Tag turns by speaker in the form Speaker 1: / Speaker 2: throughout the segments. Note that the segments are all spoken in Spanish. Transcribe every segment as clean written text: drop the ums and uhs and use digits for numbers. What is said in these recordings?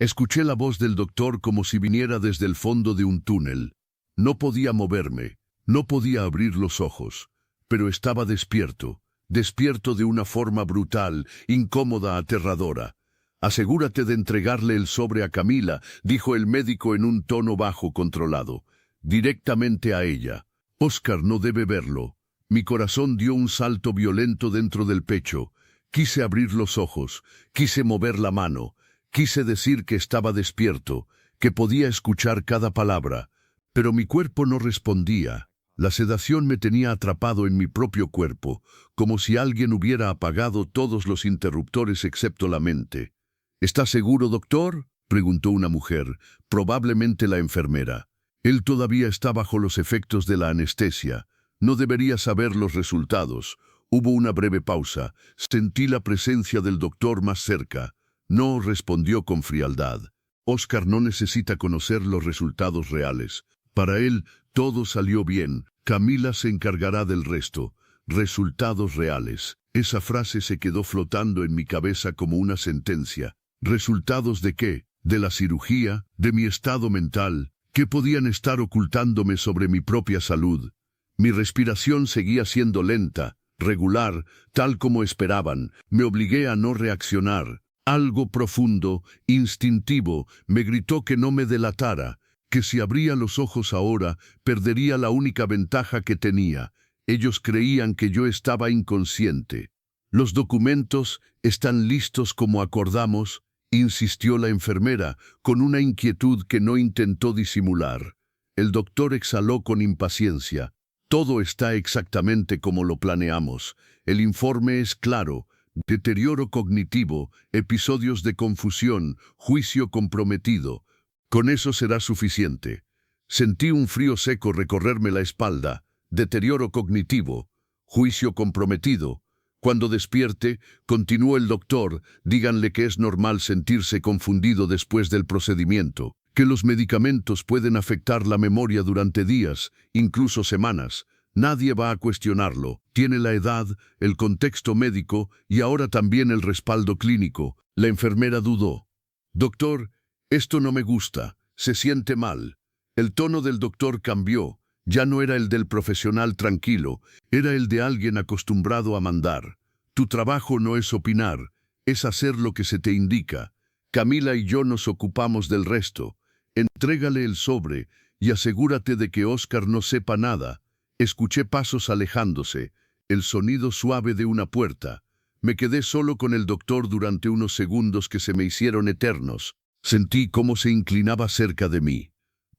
Speaker 1: Escuché la voz del doctor como si viniera desde el fondo de un túnel. No podía moverme, no podía abrir los ojos, pero estaba despierto, despierto de una forma brutal, incómoda, aterradora. «Asegúrate de entregarle el sobre a Camila», dijo el médico en un tono bajo controlado, directamente a ella. «Oscar no debe verlo». Mi corazón dio un salto violento dentro del pecho. Quise abrir los ojos, quise mover la mano, quise decir que estaba despierto, que podía escuchar cada palabra, pero mi cuerpo no respondía. La sedación me tenía atrapado en mi propio cuerpo, como si alguien hubiera apagado todos los interruptores excepto la mente. «¿Está seguro, doctor?», preguntó una mujer, probablemente la enfermera. Él todavía está bajo los efectos de la anestesia. No debería saber los resultados. Hubo una breve pausa. Sentí la presencia del doctor más cerca. «No», respondió con frialdad. «Oscar no necesita conocer los resultados reales. Para él, todo salió bien. Camila se encargará del resto. Resultados reales». Esa frase se quedó flotando en mi cabeza como una sentencia. ¿Resultados de qué? ¿De la cirugía? ¿De mi estado mental? ¿Qué podían estar ocultándome sobre mi propia salud? Mi respiración seguía siendo lenta, regular, tal como esperaban. Me obligué a no reaccionar. Algo profundo, instintivo, me gritó que no me delatara, que si abría los ojos ahora, perdería la única ventaja que tenía. Ellos creían que yo estaba inconsciente. «Los documentos están listos como acordamos», insistió la enfermera, con una inquietud que no intentó disimular. El doctor exhaló con impaciencia. «Todo está exactamente como lo planeamos. El informe es claro. Deterioro cognitivo, episodios de confusión, juicio comprometido. Con eso será suficiente». Sentí un frío seco recorrerme la espalda. «Deterioro cognitivo, juicio comprometido». «Cuando despierte», continuó el doctor, «díganle que es normal sentirse confundido después del procedimiento, que los medicamentos pueden afectar la memoria durante días, incluso semanas. Nadie va a cuestionarlo. Tiene la edad, el contexto médico y ahora también el respaldo clínico». La enfermera dudó. «Doctor, esto no me gusta. Se siente mal». El tono del doctor cambió. Ya no era el del profesional tranquilo, era el de alguien acostumbrado a mandar. «Tu trabajo no es opinar, es hacer lo que se te indica. Camila y yo nos ocupamos del resto. Entrégale el sobre y asegúrate de que Oscar no sepa nada». Escuché pasos alejándose, el sonido suave de una puerta. Me quedé solo con el doctor durante unos segundos que se me hicieron eternos. Sentí cómo se inclinaba cerca de mí.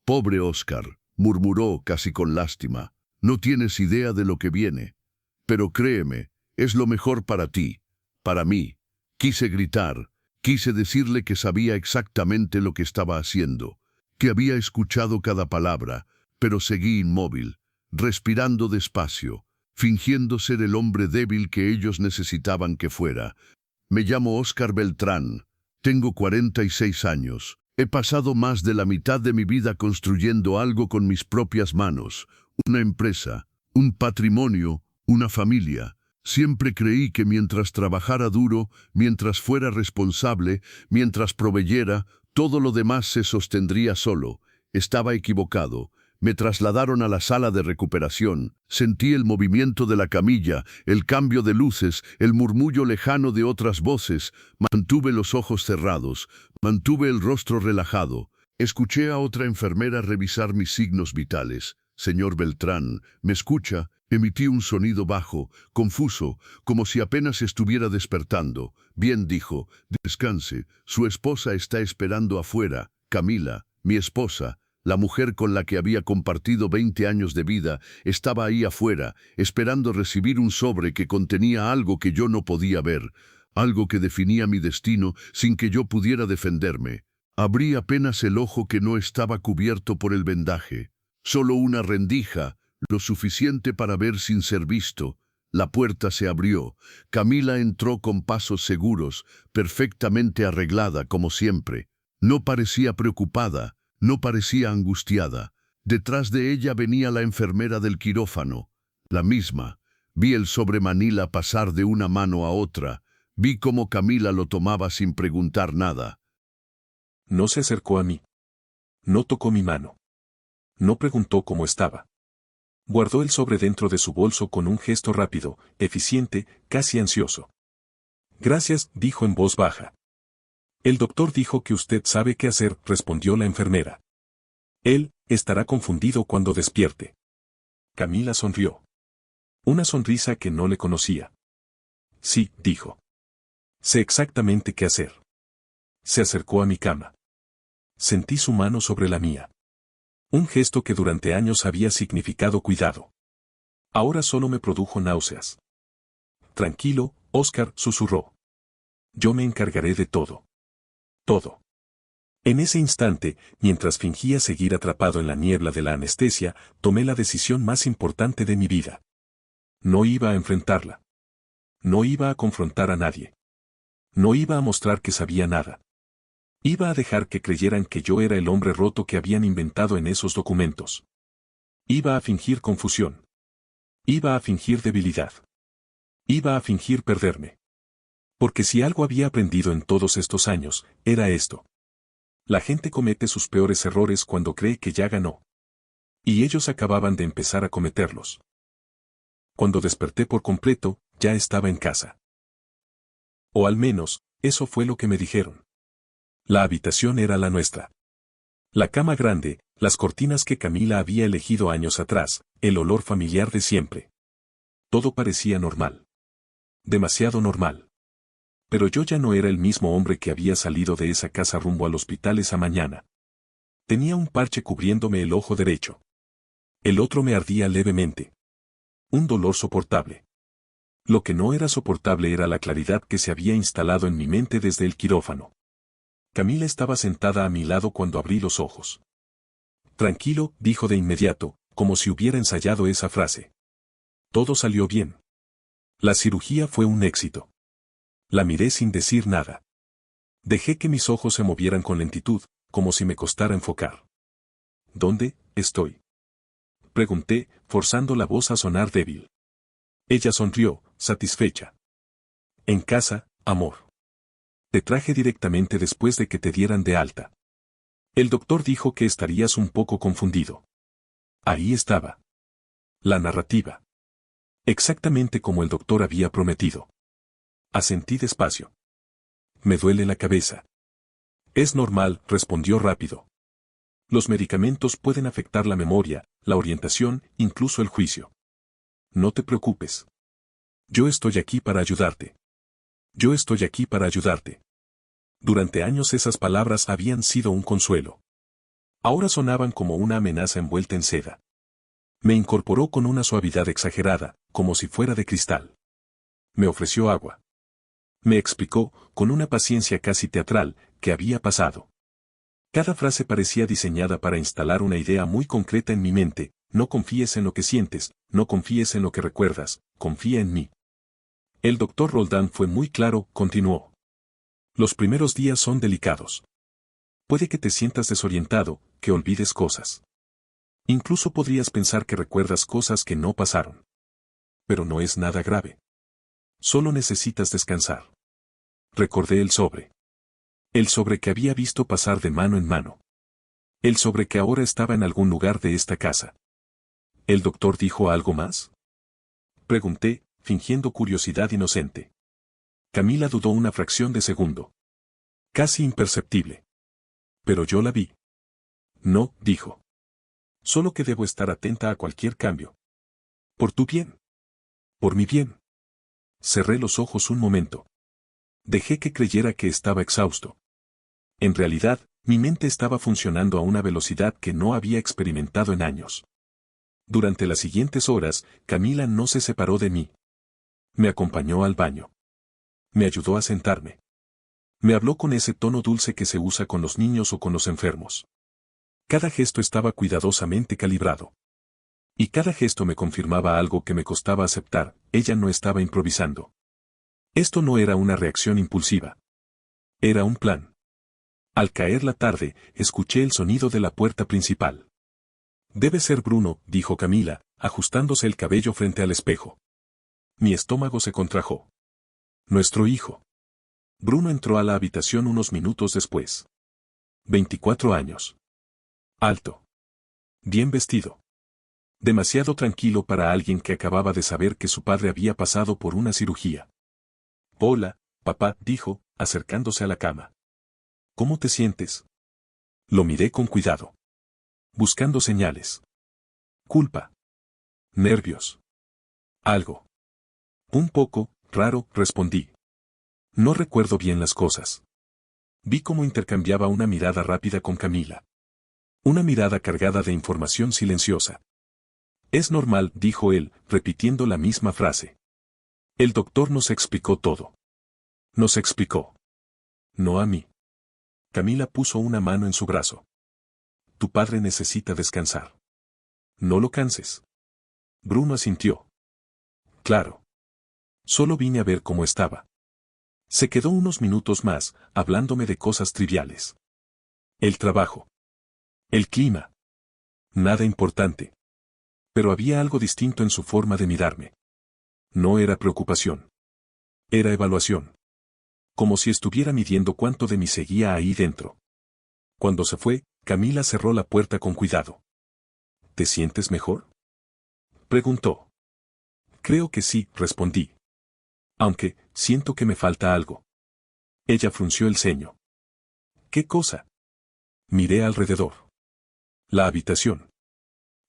Speaker 1: «Pobre Oscar», murmuró casi con lástima. «No tienes idea de lo que viene. Pero créeme, es lo mejor para ti, para mí». Quise gritar, quise decirle que sabía exactamente lo que estaba haciendo, que había escuchado cada palabra, pero seguí inmóvil, respirando despacio, fingiendo ser el hombre débil que ellos necesitaban que fuera. «Me llamo Oscar Beltrán. Tengo 46 años. He pasado más de la mitad de mi vida construyendo algo con mis propias manos, una empresa, un patrimonio, una familia. Siempre creí que mientras trabajara duro, mientras fuera responsable, mientras proveyera, todo lo demás se sostendría solo. Estaba equivocado. Me trasladaron a la sala de recuperación. Sentí el movimiento de la camilla, el cambio de luces, el murmullo lejano de otras voces. Mantuve los ojos cerrados, mantuve el rostro relajado. Escuché a otra enfermera revisar mis signos vitales. «Señor Beltrán, ¿me escucha?». Emití un sonido bajo, confuso, como si apenas estuviera despertando. «Bien», dijo, «descanse. Su esposa está esperando afuera. Camila, mi esposa». La mujer con la que había compartido 20 años de vida estaba ahí afuera, esperando recibir un sobre que contenía algo que yo no podía ver, algo que definía mi destino sin que yo pudiera defenderme. Abrí apenas el ojo que no estaba cubierto por el vendaje. Solo una rendija, lo suficiente para ver sin ser visto. La puerta se abrió. Camila entró con pasos seguros, perfectamente arreglada como siempre. No parecía preocupada. No parecía angustiada. Detrás de ella venía la enfermera del quirófano, la misma. Vi el sobre Manila pasar de una mano a otra. Vi cómo Camila lo tomaba sin preguntar nada.
Speaker 2: No se acercó a mí. No tocó mi mano. No preguntó cómo estaba. Guardó el sobre dentro de su bolso con un gesto rápido, eficiente, casi ansioso. Gracias, dijo en voz baja. El doctor dijo que usted sabe qué hacer, respondió la enfermera. Él estará confundido cuando despierte. Camila sonrió. Una sonrisa que no le conocía. Sí, dijo. Sé exactamente qué hacer. Se acercó a mi cama. Sentí su mano sobre la mía. Un gesto que durante años había significado cuidado. Ahora solo me produjo náuseas. Tranquilo, Oscar, susurró. Yo me encargaré de todo. Todo. En ese instante, mientras fingía seguir atrapado en la niebla de la anestesia, tomé la decisión más importante de mi vida. No iba a enfrentarla. No iba a confrontar a nadie. No iba a mostrar que sabía nada. Iba a dejar que creyeran que yo era el hombre roto que habían inventado en esos documentos. Iba a fingir confusión. Iba a fingir debilidad. Iba a fingir perderme. Porque si algo había aprendido en todos estos años, era esto. La gente comete sus peores errores cuando cree que ya ganó. Y ellos acababan de empezar a cometerlos. Cuando desperté por completo, ya estaba en casa. O al menos, eso fue lo que me dijeron. La habitación era la nuestra. La cama grande, las cortinas que Camila había elegido años atrás, el olor familiar de siempre. Todo parecía normal. Demasiado normal. Pero yo ya no era el mismo hombre que había salido de esa casa rumbo al hospital esa mañana. Tenía un parche cubriéndome el ojo derecho. El otro me ardía levemente. Un dolor soportable. Lo que no era soportable era la claridad que se había instalado en mi mente desde el quirófano. Camila estaba sentada a mi lado cuando abrí los ojos. Tranquilo, dijo de inmediato, como si hubiera ensayado esa frase. Todo salió bien. La cirugía fue un éxito. La miré sin decir nada. Dejé que mis ojos se movieran con lentitud, como si me costara enfocar. ¿Dónde estoy? Pregunté, forzando la voz a sonar débil. Ella sonrió, satisfecha. En casa, amor. Te traje directamente después de que te dieran de alta. El doctor dijo que estarías un poco confundido. Ahí estaba. La narrativa. Exactamente como el doctor había prometido. Asentí despacio. Me duele la cabeza. Es normal, respondió rápido. Los medicamentos pueden afectar la memoria, la orientación, incluso el juicio. No te preocupes. Yo estoy aquí para ayudarte. Yo estoy aquí para ayudarte. Durante años esas palabras habían sido un consuelo. Ahora sonaban como una amenaza envuelta en seda. Me incorporó con una suavidad exagerada, como si fuera de cristal. Me ofreció agua. Me explicó, con una paciencia casi teatral, qué había pasado. Cada frase parecía diseñada para instalar una idea muy concreta en mi mente: no confíes en lo que sientes, no confíes en lo que recuerdas, confía en mí. El doctor Roldán fue muy claro, continuó. Los primeros días son delicados. Puede que te sientas desorientado, que olvides cosas. Incluso podrías pensar que recuerdas cosas que no pasaron. Pero no es nada grave. Solo necesitas descansar. Recordé el sobre. El sobre que había visto pasar de mano en mano. El sobre que ahora estaba en algún lugar de esta casa. ¿El doctor dijo algo más? Pregunté, fingiendo curiosidad inocente. Camila dudó una fracción de segundo. Casi imperceptible. Pero yo la vi. No, dijo. Solo que debo estar atenta a cualquier cambio. Por tu bien. Por mi bien. Cerré los ojos un momento. Dejé que creyera que estaba exhausto. En realidad, mi mente estaba funcionando a una velocidad que no había experimentado en años. Durante las siguientes horas, Camila no se separó de mí. Me acompañó al baño. Me ayudó a sentarme. Me habló con ese tono dulce que se usa con los niños o con los enfermos. Cada gesto estaba cuidadosamente calibrado. Y cada gesto me confirmaba algo que me costaba aceptar: ella no estaba improvisando. Esto no era una reacción impulsiva. Era un plan. Al caer la tarde, escuché el sonido de la puerta principal. Debe ser Bruno, dijo Camila, ajustándose el cabello frente al espejo. Mi estómago se contrajo. Nuestro hijo. Bruno entró a la habitación unos minutos después. 24 años. Alto. Bien vestido. Demasiado tranquilo para alguien que acababa de saber que su padre había pasado por una cirugía. Hola, papá, dijo, acercándose a la cama. ¿Cómo te sientes? Lo miré con cuidado. Buscando señales. Culpa. Nervios. Algo. Un poco, raro, respondí. No recuerdo bien las cosas. Vi cómo intercambiaba una mirada rápida con Camila. Una mirada cargada de información silenciosa. Es normal, dijo él, repitiendo la misma frase. El doctor nos explicó todo. Nos explicó. No a mí. Camila puso una mano en su brazo. Tu padre necesita descansar. No lo canses. Bruno asintió. Claro. Solo vine a ver cómo estaba. Se quedó unos minutos más, hablándome de cosas triviales. El trabajo. El clima. Nada importante. Pero había algo distinto en su forma de mirarme. No era preocupación. Era evaluación. Como si estuviera midiendo cuánto de mí seguía ahí dentro. Cuando se fue, Camila cerró la puerta con cuidado. ¿Te sientes mejor? Preguntó. Creo que sí, respondí. Aunque, siento que me falta algo. Ella frunció el ceño. ¿Qué cosa? Miré alrededor. La habitación.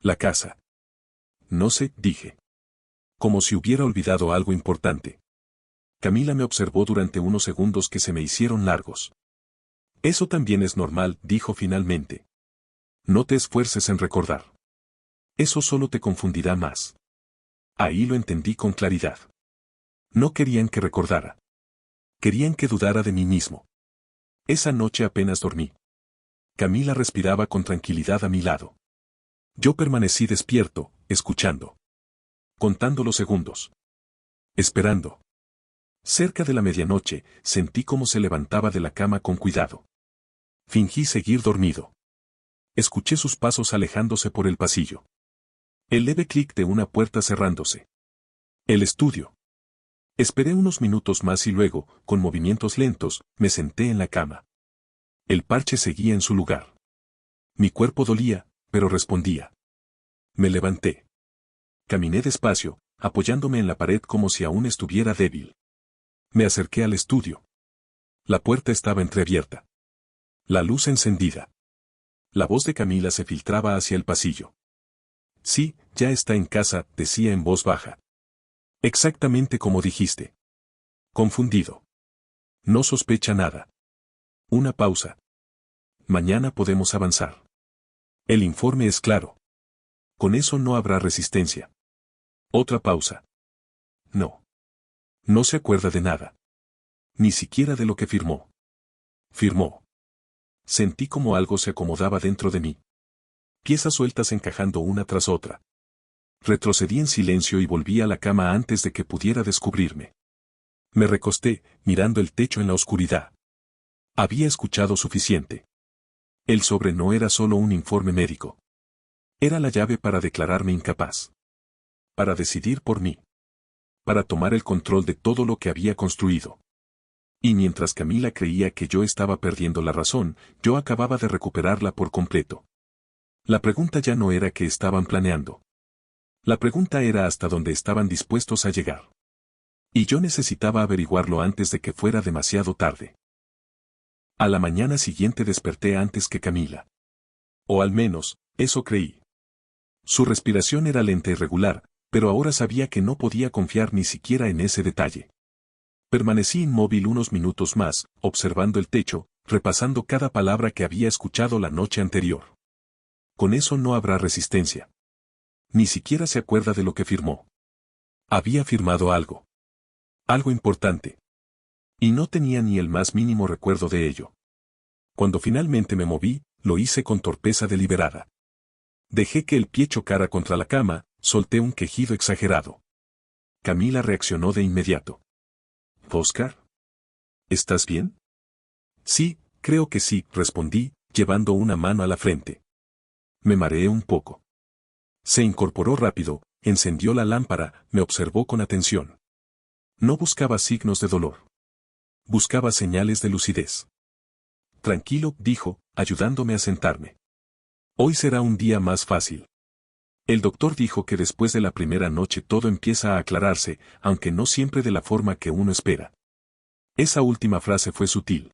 Speaker 2: La casa. No sé, dije. Como si hubiera olvidado algo importante. Camila me observó durante unos segundos que se me hicieron largos. Eso también es normal, dijo finalmente. No te esfuerces en recordar. Eso solo te confundirá más. Ahí lo entendí con claridad. No querían que recordara. Querían que dudara de mí mismo. Esa noche apenas dormí. Camila respiraba con tranquilidad a mi lado. Yo permanecí despierto, escuchando. Contando los segundos. Esperando. Cerca de la medianoche, sentí cómo se levantaba de la cama con cuidado. Fingí seguir dormido. Escuché sus pasos alejándose por el pasillo. El leve clic de una puerta cerrándose. El estudio. Esperé unos minutos más y luego, con movimientos lentos, me senté en la cama. El parche seguía en su lugar. Mi cuerpo dolía, pero respondía. Me levanté. Caminé despacio, apoyándome en la pared como si aún estuviera débil. Me acerqué al estudio. La puerta estaba entreabierta. La luz encendida. La voz de Camila se filtraba hacia el pasillo. Sí, ya está en casa, decía en voz baja. Exactamente como dijiste. Confundido. No sospecha nada. Una pausa. Mañana podemos avanzar. El informe es claro. Con eso no habrá resistencia. Otra pausa. No. No se acuerda de nada. Ni siquiera de lo que firmó. Firmó. Sentí como algo se acomodaba dentro de mí. Piezas sueltas encajando una tras otra. Retrocedí en silencio y volví a la cama antes de que pudiera descubrirme. Me recosté, mirando el techo en la oscuridad. Había escuchado suficiente. El sobre no era solo un informe médico. Era la llave para declararme incapaz. Para decidir por mí. Para tomar el control de todo lo que había construido. Y mientras Camila creía que yo estaba perdiendo la razón, yo acababa de recuperarla por completo. La pregunta ya no era qué estaban planeando. La pregunta era hasta dónde estaban dispuestos a llegar. Y yo necesitaba averiguarlo antes de que fuera demasiado tarde. A la mañana siguiente desperté antes que Camila. O al menos, eso creí. Su respiración era lenta y regular, pero ahora sabía que no podía confiar ni siquiera en ese detalle. Permanecí inmóvil unos minutos más, observando el techo, repasando cada palabra que había escuchado la noche anterior. Con eso no habrá resistencia. Ni siquiera se acuerda de lo que firmó. Había firmado algo. Algo importante. Y no tenía ni el más mínimo recuerdo de ello. Cuando finalmente me moví, lo hice con torpeza deliberada. Dejé que el pie chocara contra la cama, solté un quejido exagerado. Camila reaccionó de inmediato. «¿Oscar? ¿Estás bien?» «Sí, creo que sí», respondí, llevando una mano a la frente. Me mareé un poco. Se incorporó rápido, encendió la lámpara, me observó con atención. No buscaba signos de dolor. Buscaba señales de lucidez. Tranquilo, dijo, ayudándome a sentarme. Hoy será un día más fácil. El doctor dijo que después de la primera noche todo empieza a aclararse, aunque no siempre de la forma que uno espera. Esa última frase fue sutil.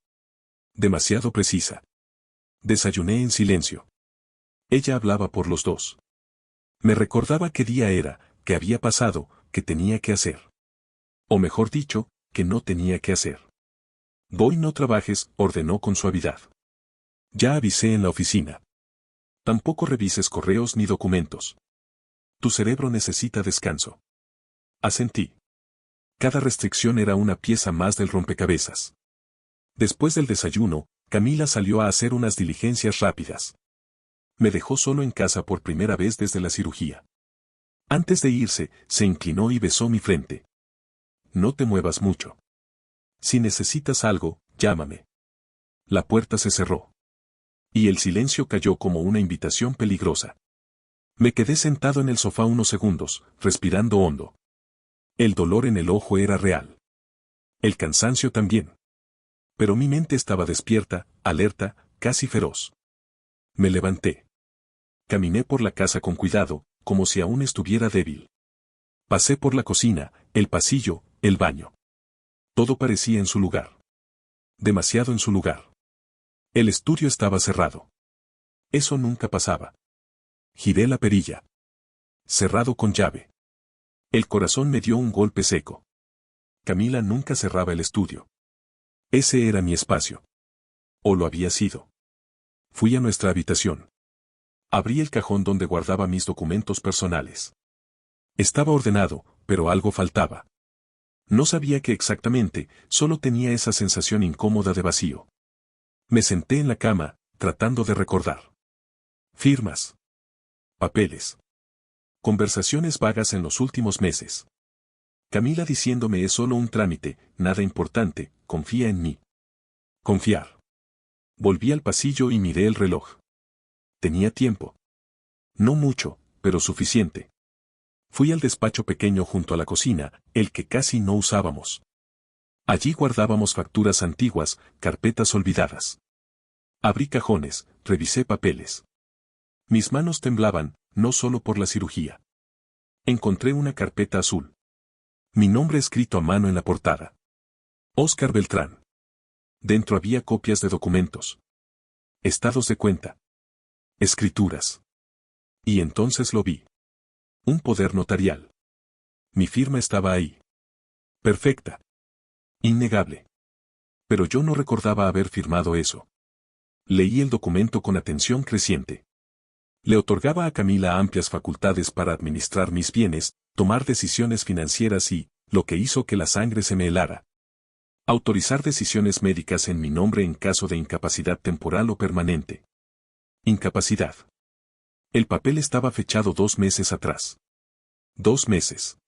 Speaker 2: Demasiado precisa. Desayuné en silencio. Ella hablaba por los dos. Me recordaba qué día era, qué había pasado, qué tenía que hacer. O mejor dicho, que no tenía que hacer. Voy, no trabajes, ordenó con suavidad. Ya avisé en la oficina. Tampoco revises correos ni documentos. Tu cerebro necesita descanso. Asentí. Cada restricción era una pieza más del rompecabezas. Después del desayuno, Camila salió a hacer unas diligencias rápidas. Me dejó solo en casa por primera vez desde la cirugía. Antes de irse, se inclinó y besó mi frente. No te muevas mucho. Si necesitas algo, llámame. La puerta se cerró. Y el silencio cayó como una invitación peligrosa. Me quedé sentado en el sofá unos segundos, respirando hondo. El dolor en el ojo era real. El cansancio también. Pero mi mente estaba despierta, alerta, casi feroz. Me levanté. Caminé por la casa con cuidado, como si aún estuviera débil. Pasé por la cocina, el pasillo, el baño. Todo parecía en su lugar. Demasiado en su lugar. El estudio estaba cerrado. Eso nunca pasaba. Giré la perilla. Cerrado con llave. El corazón me dio un golpe seco. Camila nunca cerraba el estudio. Ese era mi espacio. O lo había sido. Fui a nuestra habitación. Abrí el cajón donde guardaba mis documentos personales. Estaba ordenado, pero algo faltaba. No sabía qué exactamente, solo tenía esa sensación incómoda de vacío. Me senté en la cama, tratando de recordar. Firmas. Papeles. Conversaciones vagas en los últimos meses. Camila diciéndome es solo un trámite, nada importante, confía en mí. Confiar. Volví al pasillo y miré el reloj. Tenía tiempo. No mucho, pero suficiente. Fui al despacho pequeño junto a la cocina, el que casi no usábamos. Allí guardábamos facturas antiguas, carpetas olvidadas. Abrí cajones, revisé papeles. Mis manos temblaban, no solo por la cirugía. Encontré una carpeta azul. Mi nombre escrito a mano en la portada. Óscar Beltrán. Dentro había copias de documentos. Estados de cuenta. Escrituras. Y entonces lo vi. Un poder notarial. Mi firma estaba ahí. Perfecta. Innegable. Pero yo no recordaba haber firmado eso. Leí el documento con atención creciente. Le otorgaba a Camila amplias facultades para administrar mis bienes, tomar decisiones financieras y, lo que hizo que la sangre se me helara. Autorizar decisiones médicas en mi nombre en caso de incapacidad temporal o permanente. Incapacidad. El papel estaba fechado 2 meses atrás. 2 meses.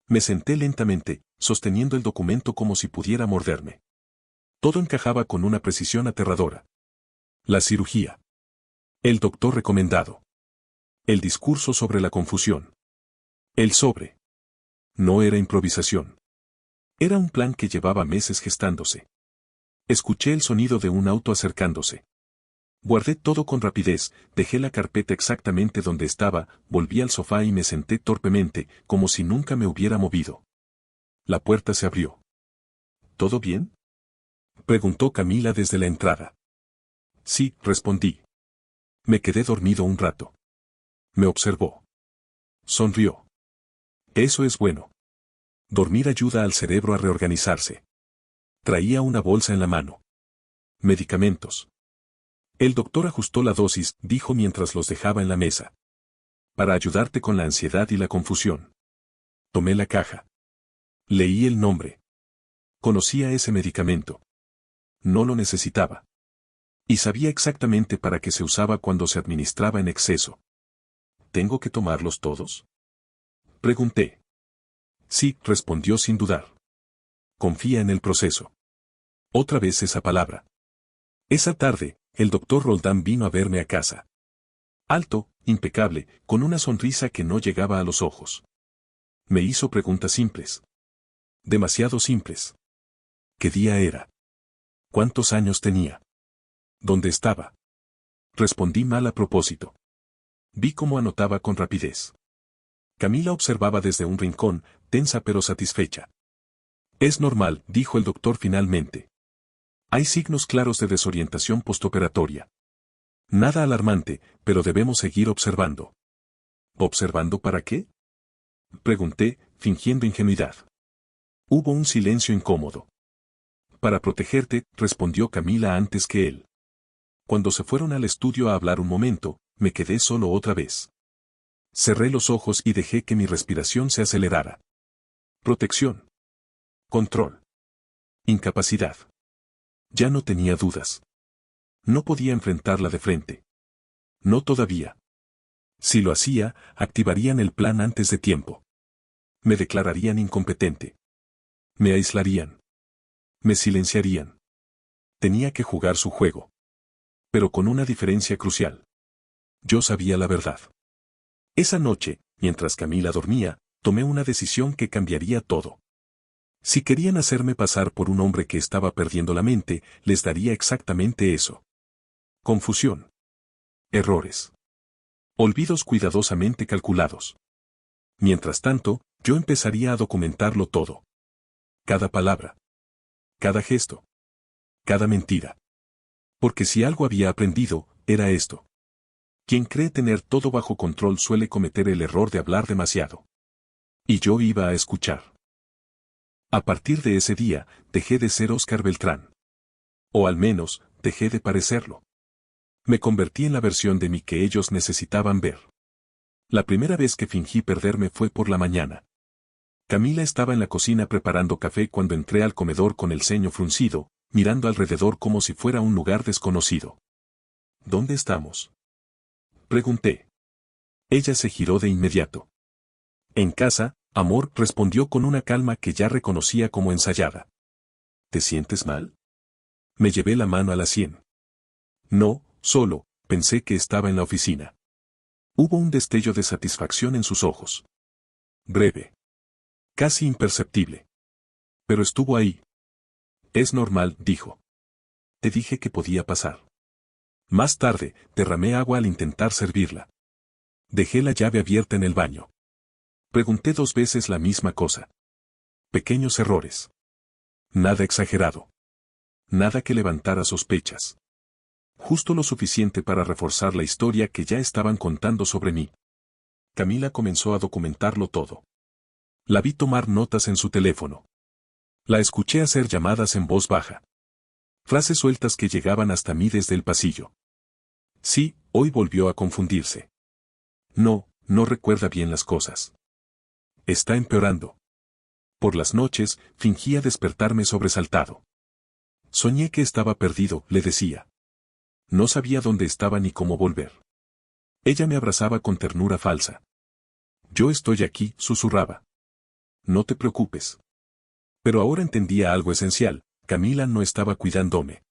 Speaker 2: Me senté lentamente, sosteniendo el documento como si pudiera morderme. Todo encajaba con una precisión aterradora. La cirugía. El doctor recomendado. El discurso sobre la confusión. El sobre. No era improvisación. Era un plan que llevaba meses gestándose. Escuché el sonido de un auto acercándose. Guardé todo con rapidez, dejé la carpeta exactamente donde estaba, volví al sofá y me senté torpemente, como si nunca me hubiera movido. La puerta se abrió. ¿Todo bien?, preguntó Camila desde la entrada. Sí, respondí. Me quedé dormido un rato. Me observó. Sonrió. Eso es bueno. Dormir ayuda al cerebro a reorganizarse. Traía una bolsa en la mano. Medicamentos. El doctor ajustó la dosis, dijo mientras los dejaba en la mesa. Para ayudarte con la ansiedad y la confusión. Tomé la caja. Leí el nombre. Conocía ese medicamento. No lo necesitaba. Y sabía exactamente para qué se usaba cuando se administraba en exceso. ¿Tengo que tomarlos todos?, pregunté. Sí, respondió sin dudar. Confía en el proceso. Otra vez esa palabra. Esa tarde, el doctor Roldán vino a verme a casa. Alto, impecable, con una sonrisa que no llegaba a los ojos. Me hizo preguntas simples. Demasiado simples. ¿Qué día era? ¿Cuántos años tenía? ¿Dónde estaba? Respondí mal a propósito. Vi cómo anotaba con rapidez. Camila observaba desde un rincón, tensa pero satisfecha. Es normal, dijo el doctor finalmente. Hay signos claros de desorientación postoperatoria. Nada alarmante, pero debemos seguir observando. ¿Observando para qué? Pregunté, fingiendo ingenuidad. Hubo un silencio incómodo. Para protegerte, respondió Camila antes que él. Cuando se fueron al estudio a hablar un momento, me quedé solo otra vez. Cerré los ojos y dejé que mi respiración se acelerara. Protección. Control. Incapacidad. Ya no tenía dudas. No podía enfrentarla de frente. No todavía. Si lo hacía, activarían el plan antes de tiempo. Me declararían incompetente. Me aislarían. Me silenciarían. Tenía que jugar su juego. Pero con una diferencia crucial. Yo sabía la verdad. Esa noche, mientras Camila dormía, tomé una decisión que cambiaría todo. Si querían hacerme pasar por un hombre que estaba perdiendo la mente, les daría exactamente eso. Confusión. Errores. Olvidos cuidadosamente calculados. Mientras tanto, yo empezaría a documentarlo todo. Cada palabra. Cada gesto. Cada mentira. Porque si algo había aprendido, era esto. Quien cree tener todo bajo control suele cometer el error de hablar demasiado. Y yo iba a escuchar. A partir de ese día, dejé de ser Óscar Beltrán. O al menos, dejé de parecerlo. Me convertí en la versión de mí que ellos necesitaban ver. La primera vez que fingí perderme fue por la mañana. Camila estaba en la cocina preparando café cuando entré al comedor con el ceño fruncido, mirando alrededor como si fuera un lugar desconocido. ¿Dónde estamos? Pregunté. Ella se giró de inmediato. En casa, amor, respondió con una calma que ya reconocía como ensayada. ¿Te sientes mal? Me llevé la mano a la sien. No, solo, pensé que estaba en la oficina. Hubo un destello de satisfacción en sus ojos. Breve. Casi imperceptible. Pero estuvo ahí. Es normal, dijo. Te dije que podía pasar. Más tarde, derramé agua al intentar servirla. Dejé la llave abierta en el baño. Pregunté 2 veces la misma cosa. Pequeños errores. Nada exagerado. Nada que levantara sospechas. Justo lo suficiente para reforzar la historia que ya estaban contando sobre mí. Camila comenzó a documentarlo todo. La vi tomar notas en su teléfono. La escuché hacer llamadas en voz baja. Frases sueltas que llegaban hasta mí desde el pasillo. Sí, hoy volvió a confundirse. No, no recuerda bien las cosas. Está empeorando. Por las noches, fingía despertarme sobresaltado. Soñé que estaba perdido, le decía. No sabía dónde estaba ni cómo volver. Ella me abrazaba con ternura falsa. Yo estoy aquí, susurraba. No te preocupes. Pero ahora entendía algo esencial, Camila no estaba cuidándome.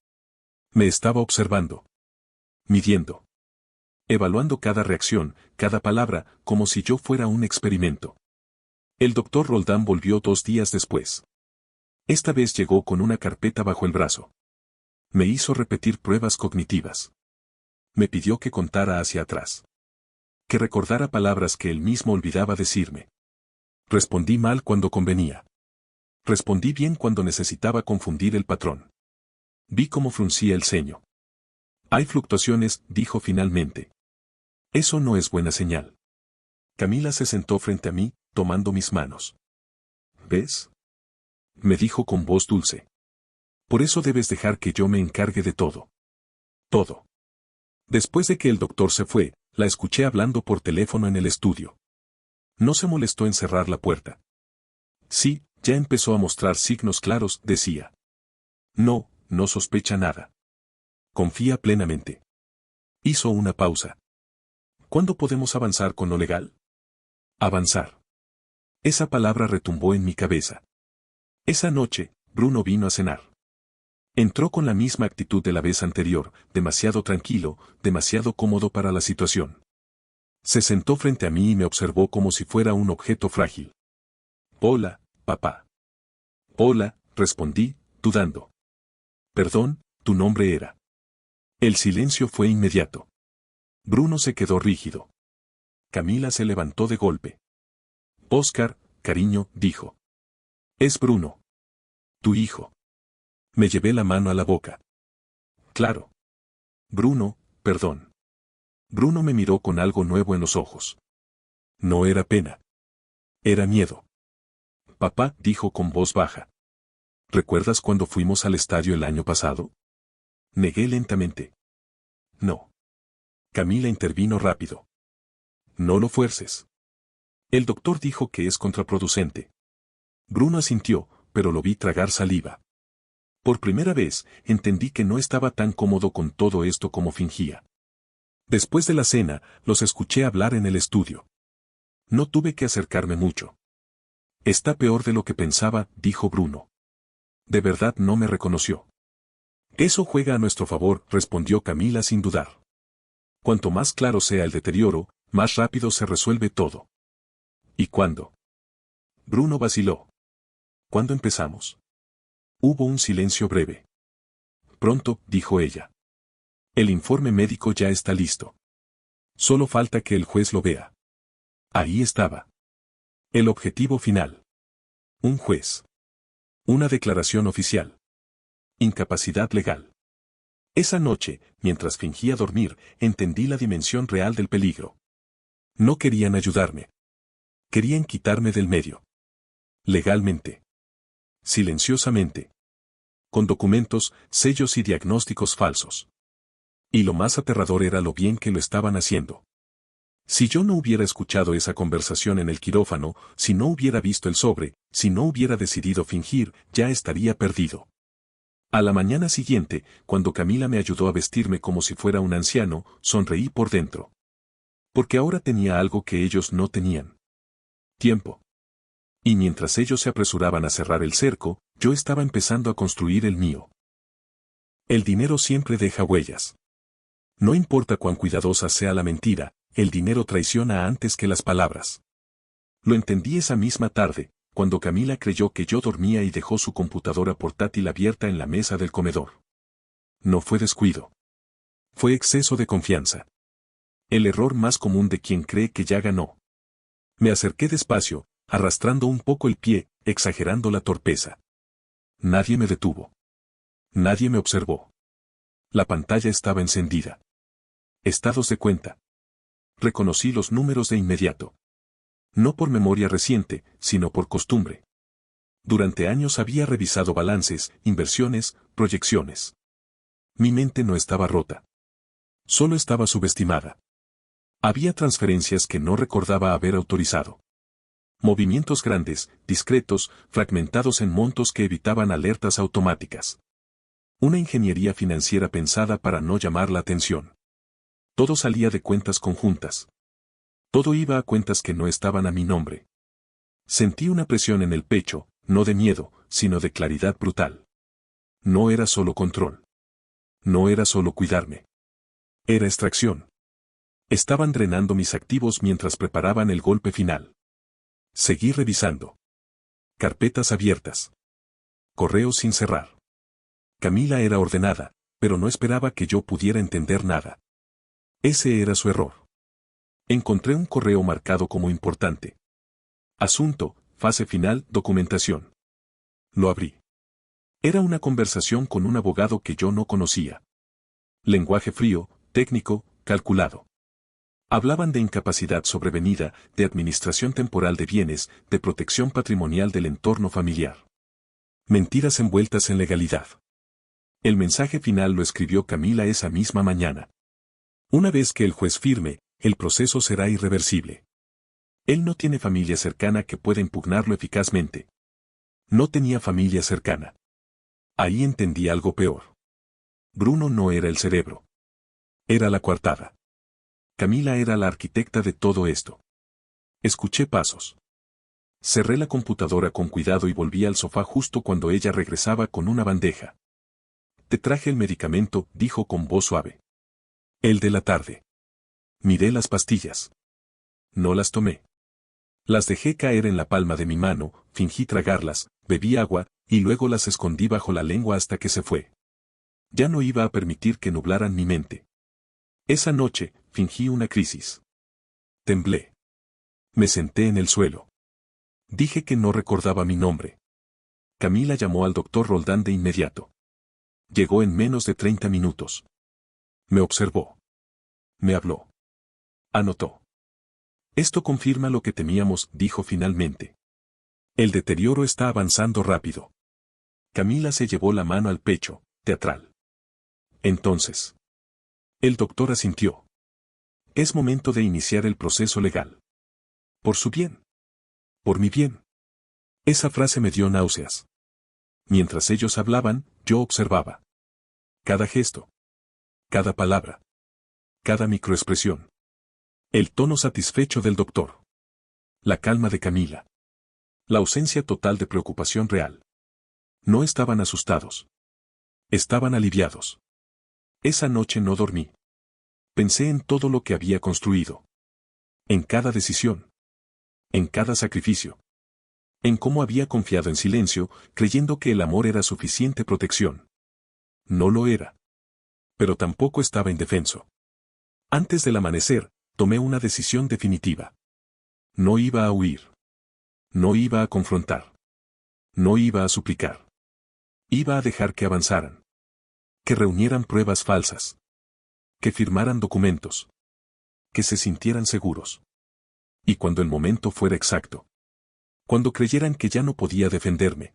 Speaker 2: Me estaba observando. Midiendo. Evaluando cada reacción, cada palabra, como si yo fuera un experimento. El doctor Roldán volvió 2 días después. Esta vez llegó con una carpeta bajo el brazo. Me hizo repetir pruebas cognitivas. Me pidió que contara hacia atrás. Que recordara palabras que él mismo olvidaba decirme. Respondí mal cuando convenía. Respondí bien cuando necesitaba confundir el patrón. Vi cómo fruncía el ceño. Hay fluctuaciones, dijo finalmente. Eso no es buena señal. Camila se sentó frente a mí, tomando mis manos. ¿Ves? Me dijo con voz dulce. Por eso debes dejar que yo me encargue de todo. Todo. Después de que el doctor se fue, la escuché hablando por teléfono en el estudio. No se molestó en cerrar la puerta. Sí, ya empezó a mostrar signos claros, decía. No, no sospecha nada. Confía plenamente. Hizo una pausa. ¿Cuándo podemos avanzar con lo legal? Avanzar. Esa palabra retumbó en mi cabeza. Esa noche, Bruno vino a cenar. Entró con la misma actitud de la vez anterior, demasiado tranquilo, demasiado cómodo para la situación. Se sentó frente a mí y me observó como si fuera un objeto frágil. Hola, papá. Hola, respondí, dudando. Perdón, tu nombre era. El silencio fue inmediato. Bruno se quedó rígido. Camila se levantó de golpe. Óscar, cariño, dijo. Es Bruno. Tu hijo. Me llevé la mano a la boca. Claro. Bruno, perdón. Bruno me miró con algo nuevo en los ojos. No era pena. Era miedo. Papá, dijo con voz baja. ¿Recuerdas cuando fuimos al estadio el año pasado? Negué lentamente. No. Camila intervino rápido. No lo fuerces. El doctor dijo que es contraproducente. Bruno asintió, pero lo vi tragar saliva. Por primera vez, entendí que no estaba tan cómodo con todo esto como fingía. Después de la cena, los escuché hablar en el estudio. No tuve que acercarme mucho. Está peor de lo que pensaba, dijo Bruno. De verdad no me reconoció. Eso juega a nuestro favor, respondió Camila sin dudar. Cuanto más claro sea el deterioro, más rápido se resuelve todo. ¿Y cuándo? Bruno vaciló. ¿Cuándo empezamos? Hubo un silencio breve. Pronto, dijo ella. El informe médico ya está listo. Solo falta que el juez lo vea. Ahí estaba. El objetivo final. Un juez. Una declaración oficial. Incapacidad legal. Esa noche, mientras fingía dormir, entendí la dimensión real del peligro. No querían ayudarme. Querían quitarme del medio. Legalmente. Silenciosamente. Con documentos, sellos y diagnósticos falsos. Y lo más aterrador era lo bien que lo estaban haciendo. Si yo no hubiera escuchado esa conversación en el quirófano, si no hubiera visto el sobre, si no hubiera decidido fingir, ya estaría perdido. A la mañana siguiente, cuando Camila me ayudó a vestirme como si fuera un anciano, sonreí por dentro. Porque ahora tenía algo que ellos no tenían. Tiempo. Y mientras ellos se apresuraban a cerrar el cerco, yo estaba empezando a construir el mío. El dinero siempre deja huellas. No importa cuán cuidadosa sea la mentira, el dinero traiciona antes que las palabras. Lo entendí esa misma tarde, cuando Camila creyó que yo dormía y dejó su computadora portátil abierta en la mesa del comedor. No fue descuido. Fue exceso de confianza. El error más común de quien cree que ya ganó. Me acerqué despacio, arrastrando un poco el pie, exagerando la torpeza. Nadie me detuvo. Nadie me observó. La pantalla estaba encendida. Estados de cuenta. Reconocí los números de inmediato. No por memoria reciente, sino por costumbre. Durante años había revisado balances, inversiones, proyecciones. Mi mente no estaba rota. Solo estaba subestimada. Había transferencias que no recordaba haber autorizado. Movimientos grandes, discretos, fragmentados en montos que evitaban alertas automáticas. Una ingeniería financiera pensada para no llamar la atención. Todo salía de cuentas conjuntas. Todo iba a cuentas que no estaban a mi nombre. Sentí una presión en el pecho, no de miedo, sino de claridad brutal. No era solo control. No era solo cuidarme. Era extracción. Estaban drenando mis activos mientras preparaban el golpe final. Seguí revisando. Carpetas abiertas. Correos sin cerrar. Camila era ordenada, pero no esperaba que yo pudiera entender nada. Ese era su error. Encontré un correo marcado como importante. Asunto, fase final, documentación. Lo abrí. Era una conversación con un abogado que yo no conocía. Lenguaje frío, técnico, calculado. Hablaban de incapacidad sobrevenida, de administración temporal de bienes, de protección patrimonial del entorno familiar. Mentiras envueltas en legalidad. El mensaje final lo escribió Camila esa misma mañana. Una vez que el juez firme, el proceso será irreversible. Él no tiene familia cercana que pueda impugnarlo eficazmente. No tenía familia cercana. Ahí entendí algo peor. Bruno no era el cerebro. Era la coartada. Camila era la arquitecta de todo esto. Escuché pasos. Cerré la computadora con cuidado y volví al sofá justo cuando ella regresaba con una bandeja. Te traje el medicamento, dijo con voz suave. El de la tarde. Miré las pastillas. No las tomé. Las dejé caer en la palma de mi mano, fingí tragarlas, bebí agua, y luego las escondí bajo la lengua hasta que se fue. Ya no iba a permitir que nublaran mi mente. Esa noche, fingí una crisis. Temblé. Me senté en el suelo. Dije que no recordaba mi nombre. Camila llamó al doctor Roldán de inmediato. Llegó en menos de 30 minutos. Me observó. Me habló. Anotó. Esto confirma lo que temíamos, dijo finalmente. El deterioro está avanzando rápido. Camila se llevó la mano al pecho, teatral. Entonces. El doctor asintió. Es momento de iniciar el proceso legal. Por su bien. Por mi bien. Esa frase me dio náuseas. Mientras ellos hablaban, yo observaba. Cada gesto. Cada palabra. Cada microexpresión. El tono satisfecho del doctor. La calma de Camila. La ausencia total de preocupación real. No estaban asustados. Estaban aliviados. Esa noche no dormí. Pensé en todo lo que había construido. En cada decisión. En cada sacrificio. En cómo había confiado en silencio, creyendo que el amor era suficiente protección. No lo era. Pero tampoco estaba indefenso. Antes del amanecer, tomé una decisión definitiva. No iba a huir. No iba a confrontar. No iba a suplicar. Iba a dejar que avanzaran. Que reunieran pruebas falsas. Que firmaran documentos. Que se sintieran seguros. Y cuando el momento fuera exacto. Cuando creyeran que ya no podía defenderme.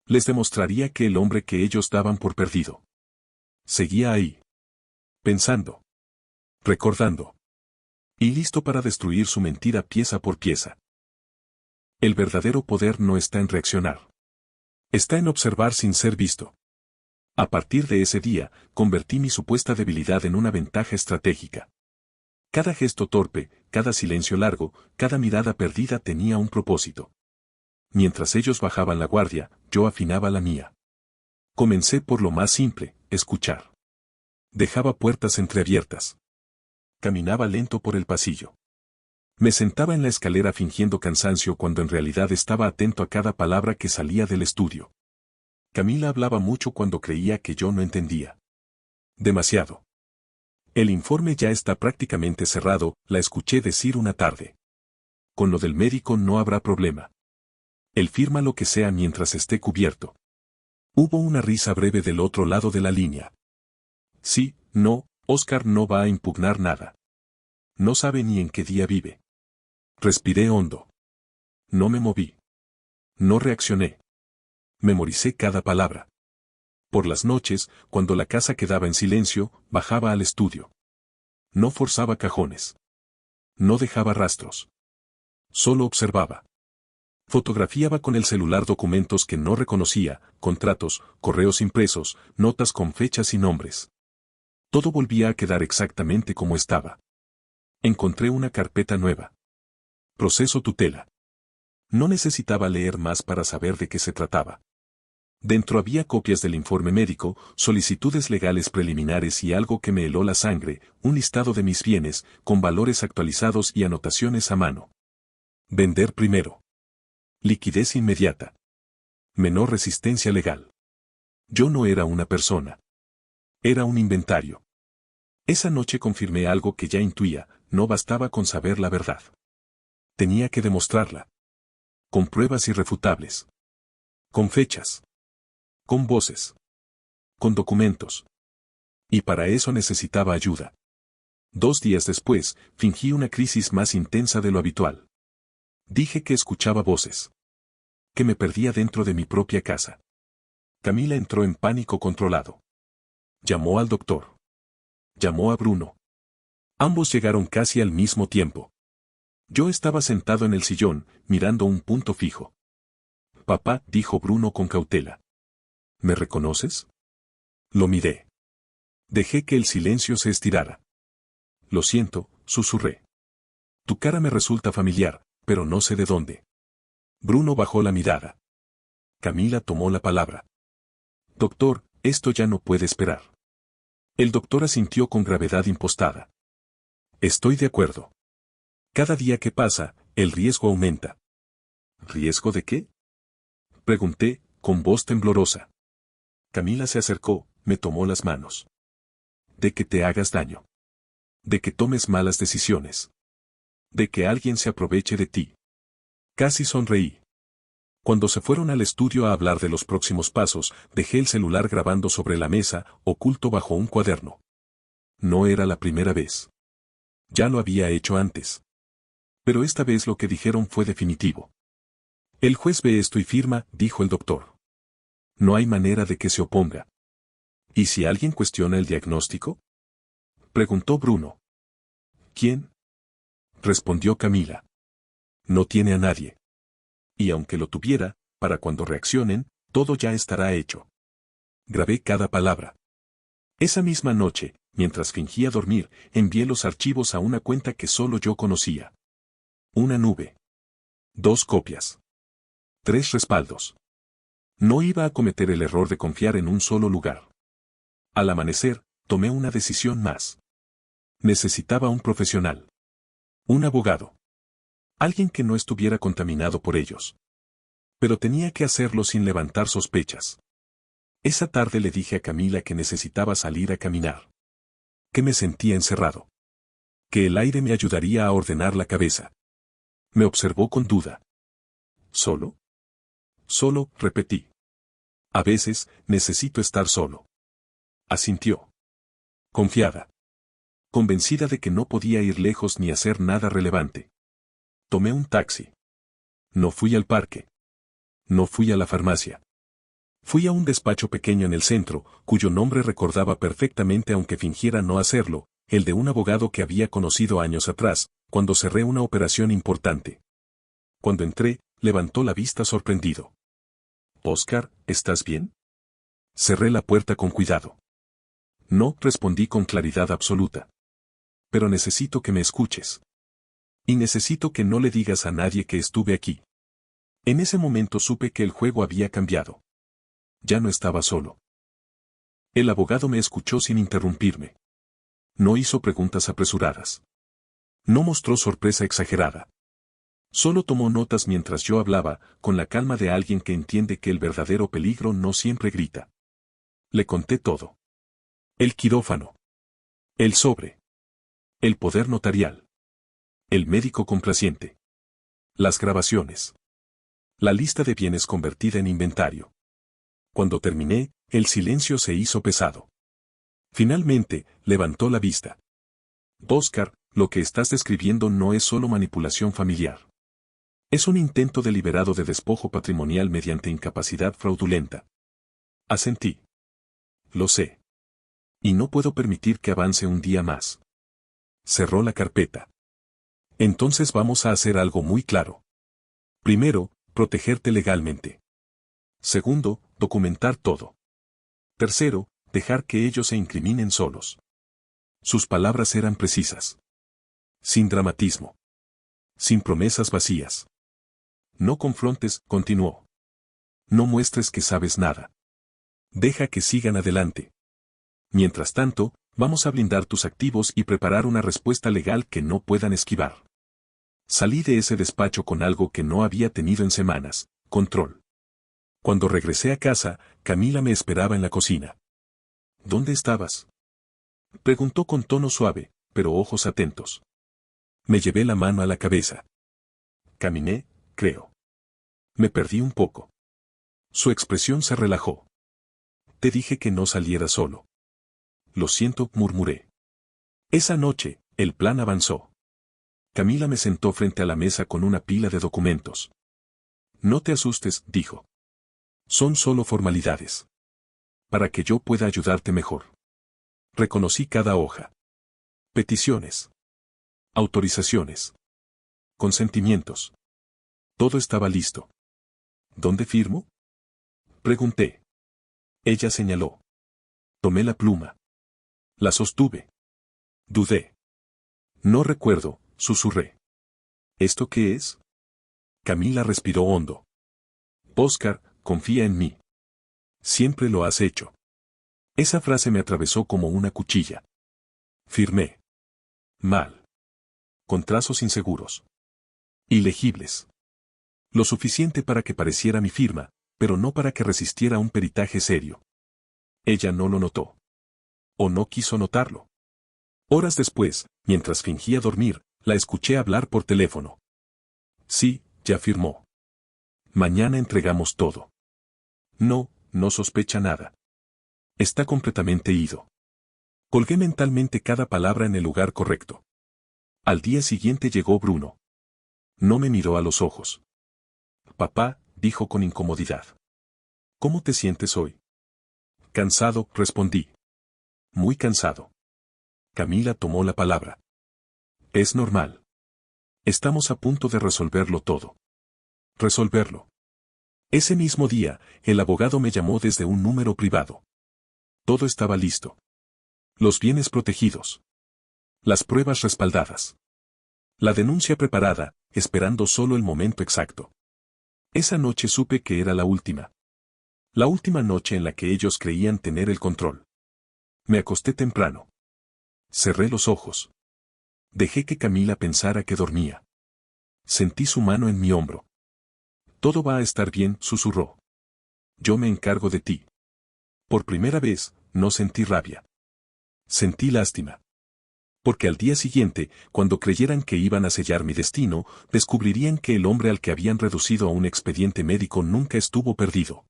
Speaker 2: Les demostraría que el hombre que ellos daban por perdido. Seguía ahí. Pensando. Recordando. Y listo para destruir su mentira pieza por pieza. El verdadero poder no está en reaccionar. Está en observar sin ser visto. A partir de ese día, convertí mi supuesta debilidad en una ventaja estratégica. Cada gesto torpe, cada silencio largo, cada mirada perdida tenía un propósito. Mientras ellos bajaban la guardia, yo afinaba la mía. Comencé por lo más simple, escuchar. Dejaba puertas entreabiertas. Caminaba lento por el pasillo. Me sentaba en la escalera fingiendo cansancio cuando en realidad estaba atento a cada palabra que salía del estudio. Camila hablaba mucho cuando creía que yo no entendía. Demasiado. El informe ya está prácticamente cerrado, la escuché decir una tarde. Con lo del médico no habrá problema. Él firma lo que sea mientras esté cubierto. Hubo una risa breve del otro lado de la línea. Sí, no, Oscar no va a impugnar nada. No sabe ni en qué día vive. Respiré hondo. No me moví. No reaccioné. Memoricé cada palabra. Por las noches, cuando la casa quedaba en silencio, bajaba al estudio. No forzaba cajones. No dejaba rastros. Solo observaba. Fotografiaba con el celular documentos que no reconocía, contratos, correos impresos, notas con fechas y nombres. Todo volvía a quedar exactamente como estaba. Encontré una carpeta nueva. Proceso tutela. No necesitaba leer más para saber de qué se trataba. Dentro había copias del informe médico, solicitudes legales preliminares y algo que me heló la sangre, un listado de mis bienes, con valores actualizados y anotaciones a mano. Vender primero. Liquidez inmediata. Menor resistencia legal. Yo no era una persona. Era un inventario. Esa noche confirmé algo que ya intuía, no bastaba con saber la verdad. Tenía que demostrarla. Con pruebas irrefutables. Con fechas. Con voces. Con documentos. Y para eso necesitaba ayuda. 2 días después, fingí una crisis más intensa de lo habitual. Dije que escuchaba voces. Que me perdía dentro de mi propia casa. Camila entró en pánico controlado. Llamó al doctor. Llamó a Bruno. Ambos llegaron casi al mismo tiempo. Yo estaba sentado en el sillón, mirando un punto fijo. Papá, dijo Bruno con cautela. ¿Me reconoces? Lo miré. Dejé que el silencio se estirara. Lo siento, susurré. Tu cara me resulta familiar, pero no sé de dónde. Bruno bajó la mirada. Camila tomó la palabra. Doctor, esto ya no puede esperar. El doctor asintió con gravedad impostada. Estoy de acuerdo. Cada día que pasa, el riesgo aumenta. ¿Riesgo de qué? Pregunté, con voz temblorosa. Camila se acercó, me tomó las manos. De que te hagas daño. De que tomes malas decisiones. De que alguien se aproveche de ti. Casi sonreí. Cuando se fueron al estudio a hablar de los próximos pasos, dejé el celular grabando sobre la mesa, oculto bajo un cuaderno. No era la primera vez. Ya lo había hecho antes. Pero esta vez lo que dijeron fue definitivo. El juez ve esto y firma, dijo el doctor. No hay manera de que se oponga. ¿Y si alguien cuestiona el diagnóstico? Preguntó Bruno. ¿Quién? Respondió Camila. No tiene a nadie. Y aunque lo tuviera, para cuando reaccionen, todo ya estará hecho. Grabé cada palabra. Esa misma noche, mientras fingía dormir, envié los archivos a una cuenta que solo yo conocía. Una nube. 2 copias. 3 respaldos. No iba a cometer el error de confiar en un solo lugar. Al amanecer, tomé una decisión más. Necesitaba un profesional. Un abogado. Alguien que no estuviera contaminado por ellos. Pero tenía que hacerlo sin levantar sospechas. Esa tarde le dije a Camila que necesitaba salir a caminar. Que me sentía encerrado. Que el aire me ayudaría a ordenar la cabeza. Me observó con duda. ¿Solo? Solo, repetí. A veces, necesito estar solo. Asintió. Confiada. Convencida de que no podía ir lejos ni hacer nada relevante. Tomé un taxi. No fui al parque. No fui a la farmacia. Fui a un despacho pequeño en el centro, cuyo nombre recordaba perfectamente aunque fingiera no hacerlo, el de un abogado que había conocido años atrás, cuando cerré una operación importante. Cuando entré, levantó la vista sorprendido. «Oscar, ¿estás bien?» Cerré la puerta con cuidado. «No», respondí con claridad absoluta. «Pero necesito que me escuches. Y necesito que no le digas a nadie que estuve aquí». En ese momento supe que el juego había cambiado. Ya no estaba solo. El abogado me escuchó sin interrumpirme. No hizo preguntas apresuradas. No mostró sorpresa exagerada. Solo tomó notas mientras yo hablaba, con la calma de alguien que entiende que el verdadero peligro no siempre grita. Le conté todo. El quirófano. El sobre. El poder notarial. El médico complaciente. Las grabaciones. La lista de bienes convertida en inventario. Cuando terminé, el silencio se hizo pesado. Finalmente, levantó la vista. «Oscar, lo que estás describiendo no es solo manipulación familiar. Es un intento deliberado de despojo patrimonial mediante incapacidad fraudulenta». Asentí. «Lo sé. Y no puedo permitir que avance un día más». Cerró la carpeta. «Entonces vamos a hacer algo muy claro. Primero, protegerte legalmente. Segundo, documentar todo. Tercero, dejar que ellos se incriminen solos». Sus palabras eran precisas. Sin dramatismo. Sin promesas vacías. «No confrontes», continuó. «No muestres que sabes nada. Deja que sigan adelante. Mientras tanto, vamos a blindar tus activos y preparar una respuesta legal que no puedan esquivar». Salí de ese despacho con algo que no había tenido en semanas: control. Cuando regresé a casa, Camila me esperaba en la cocina. «¿Dónde estabas?», preguntó con tono suave, pero ojos atentos. Me llevé la mano a la cabeza. «Caminé, creo. Me perdí un poco». Su expresión se relajó. «Te dije que no saliera solo». «Lo siento», murmuré. Esa noche, el plan avanzó. Camila me sentó frente a la mesa con una pila de documentos. «No te asustes», dijo. «Son solo formalidades. Para que yo pueda ayudarte mejor». Reconocí cada hoja. Peticiones. Autorizaciones. Consentimientos. Todo estaba listo. «¿Dónde firmo?», pregunté. Ella señaló. Tomé la pluma. La sostuve. Dudé. «No recuerdo», susurré. «¿Esto qué es?». Camila respiró hondo. «Oscar, confía en mí. Siempre lo has hecho». Esa frase me atravesó como una cuchilla. Firmé. Mal. Con trazos inseguros. Ilegibles. Lo suficiente para que pareciera mi firma, pero no para que resistiera un peritaje serio. Ella no lo notó. O no quiso notarlo. Horas después, mientras fingía dormir, la escuché hablar por teléfono. Sí, ya firmó. Mañana entregamos todo. No, no sospecha nada. Está completamente ido. Colgué mentalmente cada palabra en el lugar correcto. Al día siguiente llegó Bruno. No me miró a los ojos. Papá, dijo con incomodidad. ¿Cómo te sientes hoy? Cansado, respondí. Muy cansado. Camila tomó la palabra. Es normal. Estamos a punto de resolverlo todo. Resolverlo. Ese mismo día, el abogado me llamó desde un número privado. Todo estaba listo. Los bienes protegidos. Las pruebas respaldadas. La denuncia preparada, esperando solo el momento exacto. Esa noche supe que era la última. La última noche en la que ellos creían tener el control. Me acosté temprano. Cerré los ojos. Dejé que Camila pensara que dormía. Sentí su mano en mi hombro. Todo va a estar bien, susurró. Yo me encargo de ti. Por primera vez, no sentí rabia. Sentí lástima. Porque al día siguiente, cuando creyeran que iban a sellar mi destino, descubrirían que el hombre al que habían reducido a un expediente médico nunca estuvo perdido.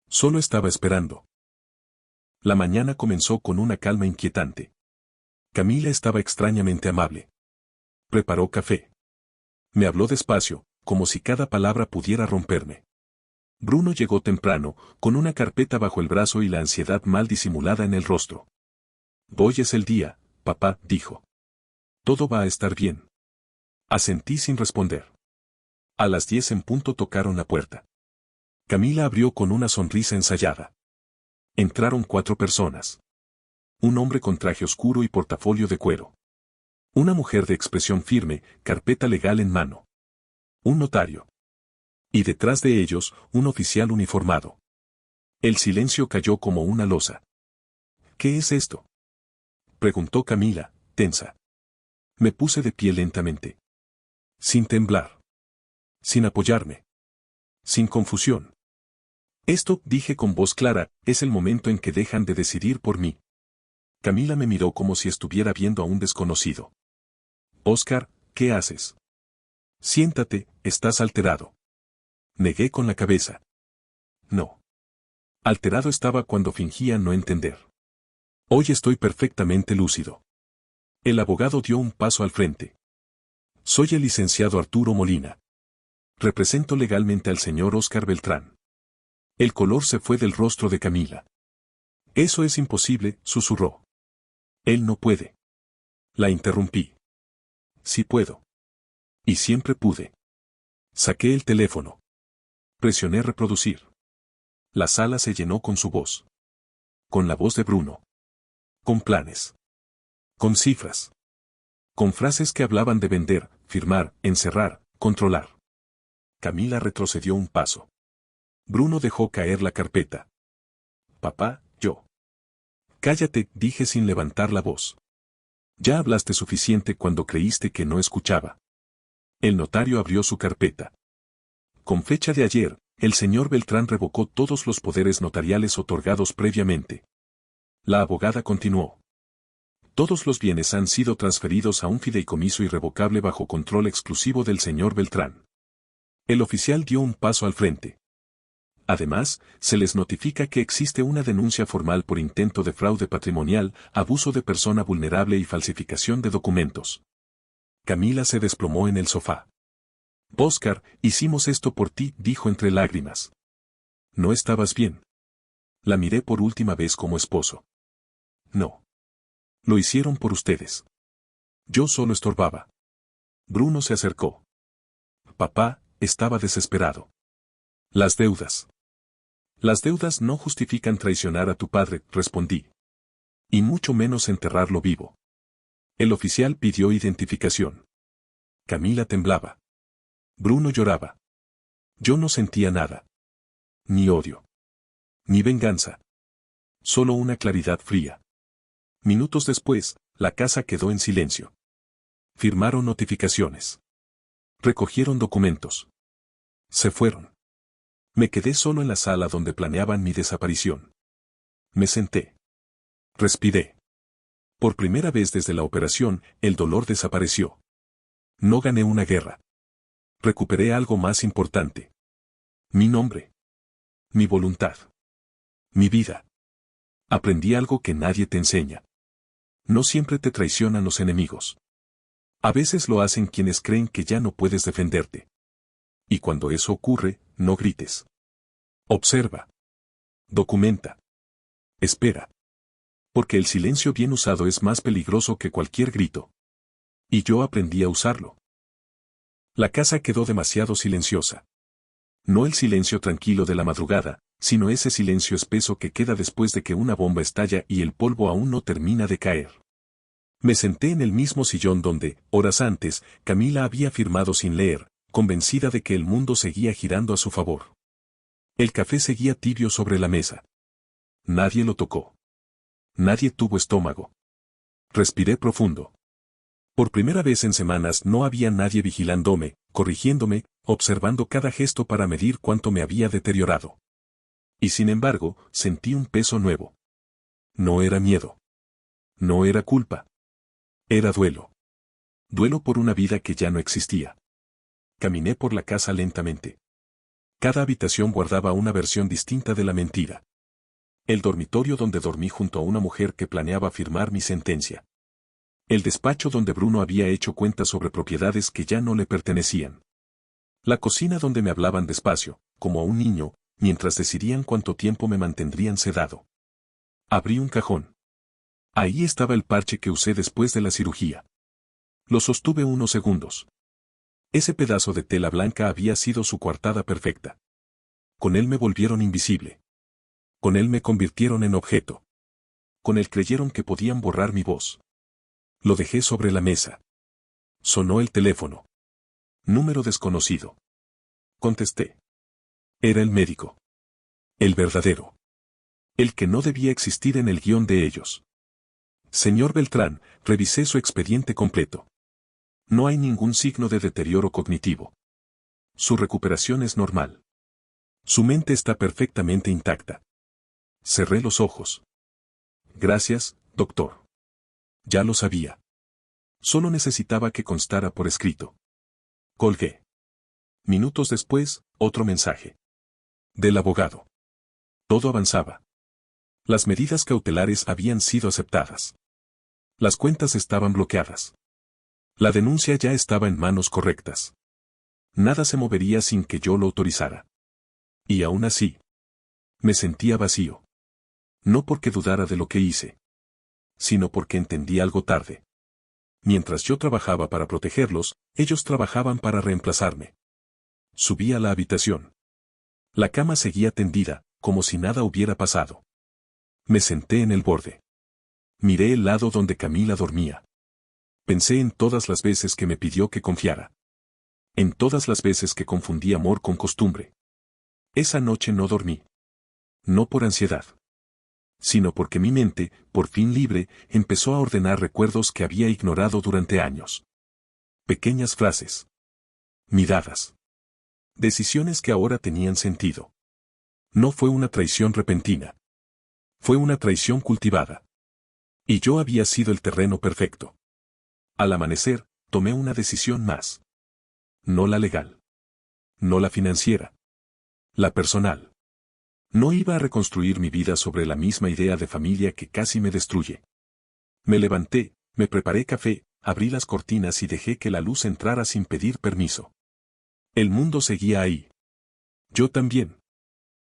Speaker 2: Solo estaba esperando. La mañana comenzó con una calma inquietante. Camila estaba extrañamente amable. Preparó café. Me habló despacio, como si cada palabra pudiera romperme. Bruno llegó temprano, con una carpeta bajo el brazo y la ansiedad mal disimulada en el rostro. Hoy es el día, papá, dijo. Todo va a estar bien. Asentí sin responder. A las 10 en punto tocaron la puerta. Camila abrió con una sonrisa ensayada. Entraron 4 personas. Un hombre con traje oscuro y portafolio de cuero. Una mujer de expresión firme, carpeta legal en mano. Un notario. Y detrás de ellos, un oficial uniformado. El silencio cayó como una losa. ¿Qué es esto?, preguntó Camila, tensa. Me puse de pie lentamente. Sin temblar. Sin apoyarme. Sin confusión. Esto, dije con voz clara, es el momento en que dejan de decidir por mí. Camila me miró como si estuviera viendo a un desconocido. Oscar, ¿qué haces? Siéntate, estás alterado. Negué con la cabeza. No. Alterado estaba cuando fingía no entender. Hoy estoy perfectamente lúcido. El abogado dio un paso al frente. Soy el licenciado Arturo Molina. Represento legalmente al señor Oscar Beltrán. El color se fue del rostro de Camila. Eso es imposible, susurró. Él no puede. La interrumpí. Sí puedo. Y siempre pude. Saqué el teléfono. Presioné reproducir. La sala se llenó con su voz. Con la voz de Bruno. Con planes. Con cifras. Con frases que hablaban de vender, firmar, encerrar, controlar. Camila retrocedió un paso. Bruno dejó caer la carpeta. Papá, yo. Cállate, dije sin levantar la voz. Ya hablaste suficiente cuando creíste que no escuchaba. El notario abrió su carpeta. Con fecha de ayer, el señor Beltrán revocó todos los poderes notariales otorgados previamente. La abogada continuó. Todos los bienes han sido transferidos a un fideicomiso irrevocable bajo control exclusivo del señor Beltrán. El oficial dio un paso al frente. Además, se les notifica que existe una denuncia formal por intento de fraude patrimonial, abuso de persona vulnerable y falsificación de documentos. Camila se desplomó en el sofá. Oscar, hicimos esto por ti, dijo entre lágrimas. ¿No estabas bien? La miré por última vez como esposo. No. Lo hicieron por ustedes. Yo solo estorbaba. Bruno se acercó. Papá, estaba desesperado. Las deudas. Las deudas no justifican traicionar a tu padre, respondí. Y mucho menos enterrarlo vivo. El oficial pidió identificación. Camila temblaba. Bruno lloraba. Yo no sentía nada. Ni odio. Ni venganza. Solo una claridad fría. Minutos después, la casa quedó en silencio. Firmaron notificaciones. Recogieron documentos. Se fueron. Me quedé solo en la sala donde planeaban mi desaparición. Me senté. Respiré. Por primera vez desde la operación, el dolor desapareció. No gané una guerra. Recuperé algo más importante. Mi nombre. Mi voluntad. Mi vida. Aprendí algo que nadie te enseña. No siempre te traicionan los enemigos. A veces lo hacen quienes creen que ya no puedes defenderte. Y cuando eso ocurre, no grites. Observa. Documenta. Espera. Porque el silencio bien usado es más peligroso que cualquier grito. Y yo aprendí a usarlo. La casa quedó demasiado silenciosa. No el silencio tranquilo de la madrugada, sino ese silencio espeso que queda después de que una bomba estalla y el polvo aún no termina de caer. Me senté en el mismo sillón donde, horas antes, Camila había firmado sin leer, convencida de que el mundo seguía girando a su favor. El café seguía tibio sobre la mesa. Nadie lo tocó. Nadie tuvo estómago. Respiré profundo. Por primera vez en semanas no había nadie vigilándome, corrigiéndome, observando cada gesto para medir cuánto me había deteriorado. Y sin embargo, sentí un peso nuevo. No era miedo. No era culpa. Era duelo. Duelo por una vida que ya no existía. Caminé por la casa lentamente. Cada habitación guardaba una versión distinta de la mentira. El dormitorio donde dormí junto a una mujer que planeaba firmar mi sentencia. El despacho donde Bruno había hecho cuentas sobre propiedades que ya no le pertenecían. La cocina donde me hablaban despacio, como a un niño, mientras decidían cuánto tiempo me mantendrían sedado. Abrí un cajón. Ahí estaba el parche que usé después de la cirugía. Lo sostuve unos segundos. Ese pedazo de tela blanca había sido su coartada perfecta. Con él me volvieron invisible. Con él me convirtieron en objeto. Con él creyeron que podían borrar mi voz. Lo dejé sobre la mesa. Sonó el teléfono. Número desconocido. Contesté. Era el médico. El verdadero. El que no debía existir en el guión de ellos. Señor Beltrán, revisé su expediente completo. No hay ningún signo de deterioro cognitivo. Su recuperación es normal. Su mente está perfectamente intacta. Cerré los ojos. Gracias, doctor. Ya lo sabía. Solo necesitaba que constara por escrito. Colgué. Minutos después, otro mensaje. Del abogado. Todo avanzaba. Las medidas cautelares habían sido aceptadas. Las cuentas estaban bloqueadas. La denuncia ya estaba en manos correctas. Nada se movería sin que yo lo autorizara. Y aún así, me sentía vacío. No porque dudara de lo que hice, sino porque entendí algo tarde. Mientras yo trabajaba para protegerlos, ellos trabajaban para reemplazarme. Subí a la habitación. La cama seguía tendida, como si nada hubiera pasado. Me senté en el borde. Miré el lado donde Camila dormía. Pensé en todas las veces que me pidió que confiara. En todas las veces que confundí amor con costumbre. Esa noche no dormí. No por ansiedad, sino porque mi mente, por fin libre, empezó a ordenar recuerdos que había ignorado durante años. Pequeñas frases. Miradas. Decisiones que ahora tenían sentido. No fue una traición repentina. Fue una traición cultivada. Y yo había sido el terreno perfecto. Al amanecer, tomé una decisión más. No la legal. No la financiera. La personal. No iba a reconstruir mi vida sobre la misma idea de familia que casi me destruye. Me levanté, me preparé café, abrí las cortinas y dejé que la luz entrara sin pedir permiso. El mundo seguía ahí. Yo también.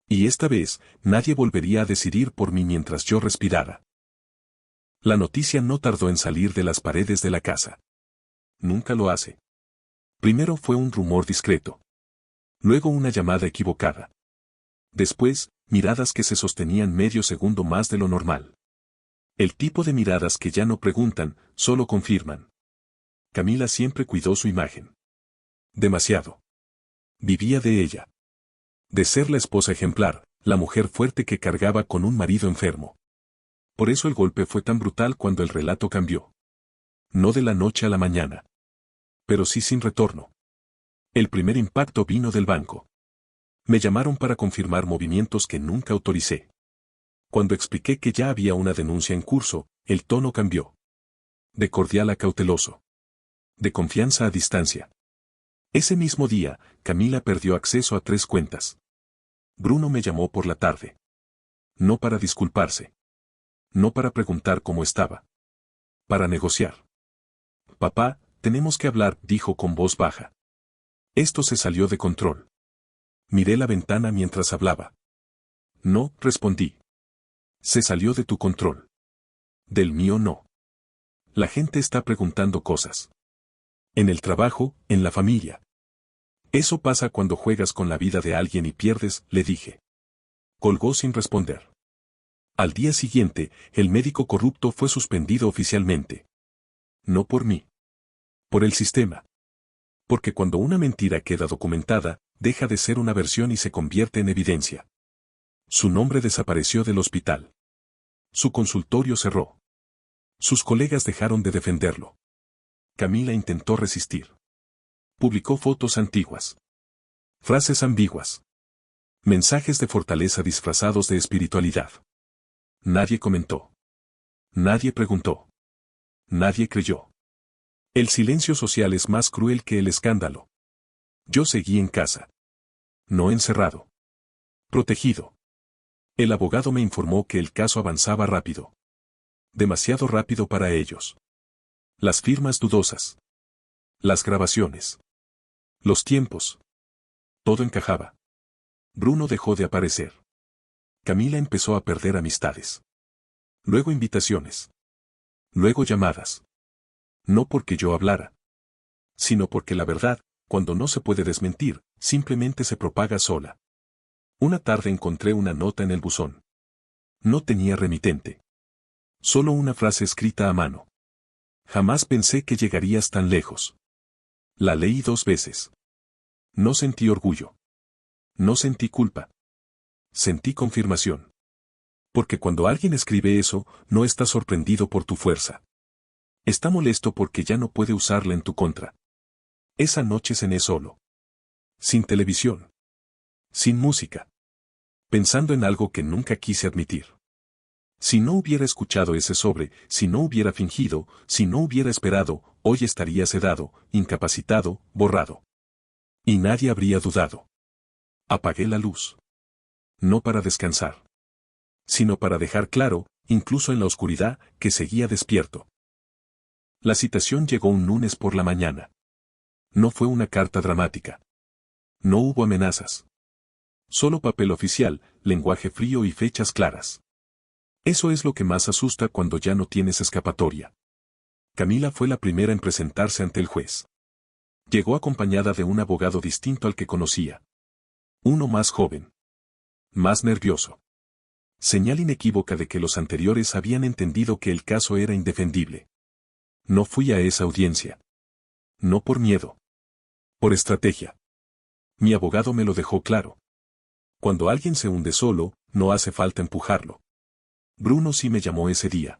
Speaker 2: Y esta vez, nadie volvería a decidir por mí mientras yo respirara. La noticia no tardó en salir de las paredes de la casa. Nunca lo hace. Primero fue un rumor discreto. Luego una llamada equivocada. Después, miradas que se sostenían medio segundo más de lo normal. El tipo de miradas que ya no preguntan, solo confirman. Camila siempre cuidó su imagen. Demasiado. Vivía de ella. De ser la esposa ejemplar, la mujer fuerte que cargaba con un marido enfermo. Por eso el golpe fue tan brutal cuando el relato cambió. No de la noche a la mañana. Pero sí sin retorno. El primer impacto vino del banco. Me llamaron para confirmar movimientos que nunca autoricé. Cuando expliqué que ya había una denuncia en curso, el tono cambió. De cordial a cauteloso. De confianza a distancia. Ese mismo día, Camila perdió acceso a 3 cuentas. Bruno me llamó por la tarde. No para disculparse. No para preguntar cómo estaba. Para negociar. Papá, tenemos que hablar, dijo con voz baja. Esto se salió de control. Miré la ventana mientras hablaba. No, respondí. Se salió de tu control. Del mío no. La gente está preguntando cosas. En el trabajo, en la familia. Eso pasa cuando juegas con la vida de alguien y pierdes, le dije. Colgó sin responder. Al día siguiente, el médico corrupto fue suspendido oficialmente. No por mí. Por el sistema. Porque cuando una mentira queda documentada, deja de ser una versión y se convierte en evidencia. Su nombre desapareció del hospital. Su consultorio cerró. Sus colegas dejaron de defenderlo. Camila intentó resistir. Publicó fotos antiguas. Frases ambiguas. Mensajes de fortaleza disfrazados de espiritualidad. Nadie comentó. Nadie preguntó. Nadie creyó. El silencio social es más cruel que el escándalo. Yo seguí en casa. No encerrado. Protegido. El abogado me informó que el caso avanzaba rápido. Demasiado rápido para ellos. Las firmas dudosas. Las grabaciones. Los tiempos. Todo encajaba. Bruno dejó de aparecer. Camila empezó a perder amistades. Luego invitaciones. Luego llamadas. No porque yo hablara. Sino porque la verdad, cuando no se puede desmentir, simplemente se propaga sola. Una tarde encontré una nota en el buzón. No tenía remitente. Solo una frase escrita a mano. Jamás pensé que llegarías tan lejos. La leí 2 veces. No sentí orgullo. No sentí culpa. Sentí confirmación. Porque cuando alguien escribe eso, no está sorprendido por tu fuerza. Está molesto porque ya no puede usarla en tu contra. Esa noche cené solo. Sin televisión. Sin música. Pensando en algo que nunca quise admitir. Si no hubiera escuchado ese sobre, si no hubiera fingido, si no hubiera esperado, hoy estaría sedado, incapacitado, borrado. Y nadie habría dudado. Apagué la luz. No para descansar. Sino para dejar claro, incluso en la oscuridad, que seguía despierto. La citación llegó un lunes por la mañana. No fue una carta dramática. No hubo amenazas. Solo papel oficial, lenguaje frío y fechas claras. Eso es lo que más asusta cuando ya no tienes escapatoria. Camila fue la primera en presentarse ante el juez. Llegó acompañada de un abogado distinto al que conocía. Uno más joven. Más nervioso. Señal inequívoca de que los anteriores habían entendido que el caso era indefendible. No fui a esa audiencia. No por miedo. Por estrategia. Mi abogado me lo dejó claro. Cuando alguien se hunde solo, no hace falta empujarlo. Bruno sí me llamó ese día.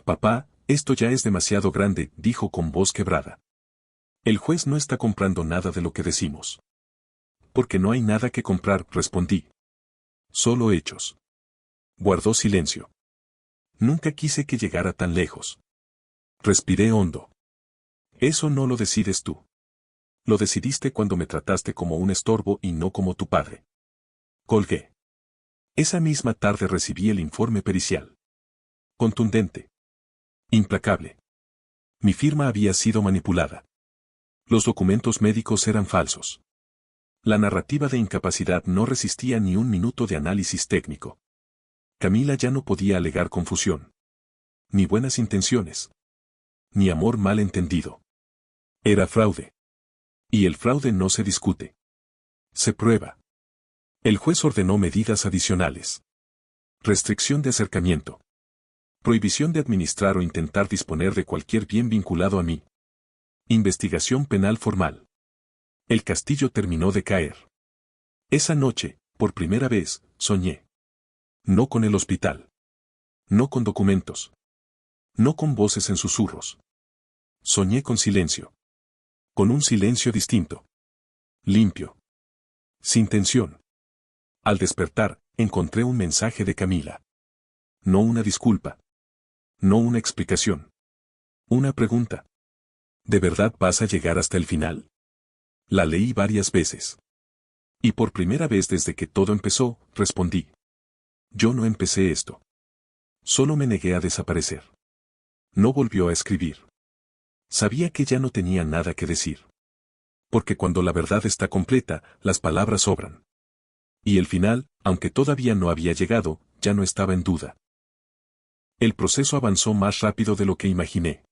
Speaker 2: Papá, esto ya es demasiado grande, dijo con voz quebrada. El juez no está comprando nada de lo que decimos. Porque no hay nada que comprar, respondí. Solo hechos. Guardó silencio. Nunca quise que llegara tan lejos. Respiré hondo. Eso no lo decides tú. Lo decidiste cuando me trataste como un estorbo y no como tu padre. Colgué. Esa misma tarde recibí el informe pericial. Contundente. Implacable. Mi firma había sido manipulada. Los documentos médicos eran falsos. La narrativa de incapacidad no resistía ni un minuto de análisis técnico. Camila ya no podía alegar confusión. Ni buenas intenciones. Ni amor mal entendido. Era fraude. Y el fraude no se discute. Se prueba. El juez ordenó medidas adicionales. Restricción de acercamiento. Prohibición de administrar o intentar disponer de cualquier bien vinculado a mí. Investigación penal formal. El castillo terminó de caer. Esa noche, por primera vez, soñé. No con el hospital. No con documentos. No con voces en susurros. Soñé con silencio. Con un silencio distinto. Limpio. Sin tensión. Al despertar, encontré un mensaje de Camila. No una disculpa. No una explicación. Una pregunta. ¿De verdad vas a llegar hasta el final? La leí varias veces. Y por primera vez desde que todo empezó, respondí. Yo no empecé esto. Solo me negué a desaparecer. No volvió a escribir. Sabía que ya no tenía nada que decir. Porque cuando la verdad está completa, las palabras sobran. Y el final, aunque todavía no había llegado, ya no estaba en duda. El proceso avanzó más rápido de lo que imaginé.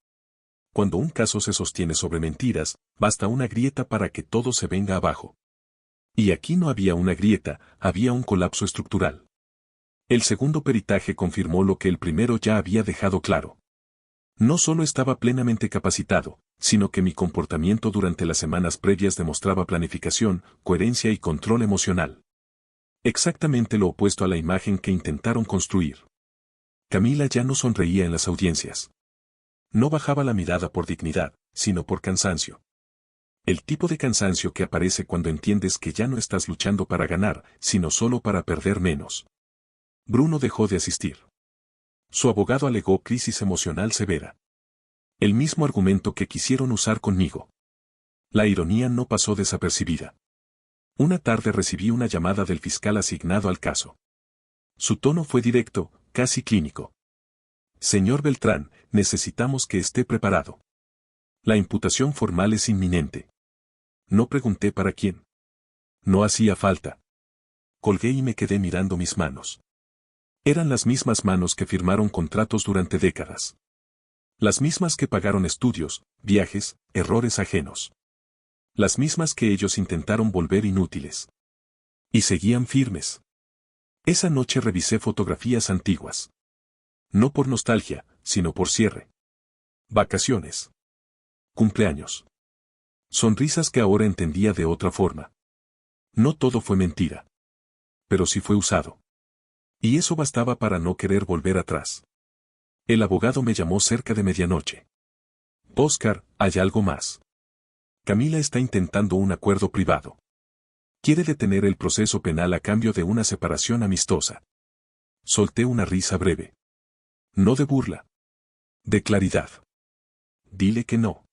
Speaker 2: Cuando un caso se sostiene sobre mentiras, basta una grieta para que todo se venga abajo. Y aquí no había una grieta, había un colapso estructural. El segundo peritaje confirmó lo que el primero ya había dejado claro. No solo estaba plenamente capacitado, sino que mi comportamiento durante las semanas previas demostraba planificación, coherencia y control emocional. Exactamente lo opuesto a la imagen que intentaron construir. Camila ya no sonreía en las audiencias. No bajaba la mirada por dignidad, sino por cansancio. El tipo de cansancio que aparece cuando entiendes que ya no estás luchando para ganar, sino solo para perder menos. Bruno dejó de asistir. Su abogado alegó crisis emocional severa. El mismo argumento que quisieron usar conmigo. La ironía no pasó desapercibida. Una tarde recibí una llamada del fiscal asignado al caso. Su tono fue directo, casi clínico. Señor Beltrán, necesitamos que esté preparado. La imputación formal es inminente. No pregunté para quién. No hacía falta. Colgué y me quedé mirando mis manos. Eran las mismas manos que firmaron contratos durante décadas. Las mismas que pagaron estudios, viajes, errores ajenos. Las mismas que ellos intentaron volver inútiles. Y seguían firmes. Esa noche revisé fotografías antiguas. No por nostalgia, sino por cierre. Vacaciones. Cumpleaños. Sonrisas que ahora entendía de otra forma. No todo fue mentira. Pero sí fue usado. Y eso bastaba para no querer volver atrás. El abogado me llamó cerca de medianoche. Oscar, hay algo más. Camila está intentando un acuerdo privado. Quiere detener el proceso penal a cambio de una separación amistosa. Solté una risa breve. No de burla. De claridad. Dile que no.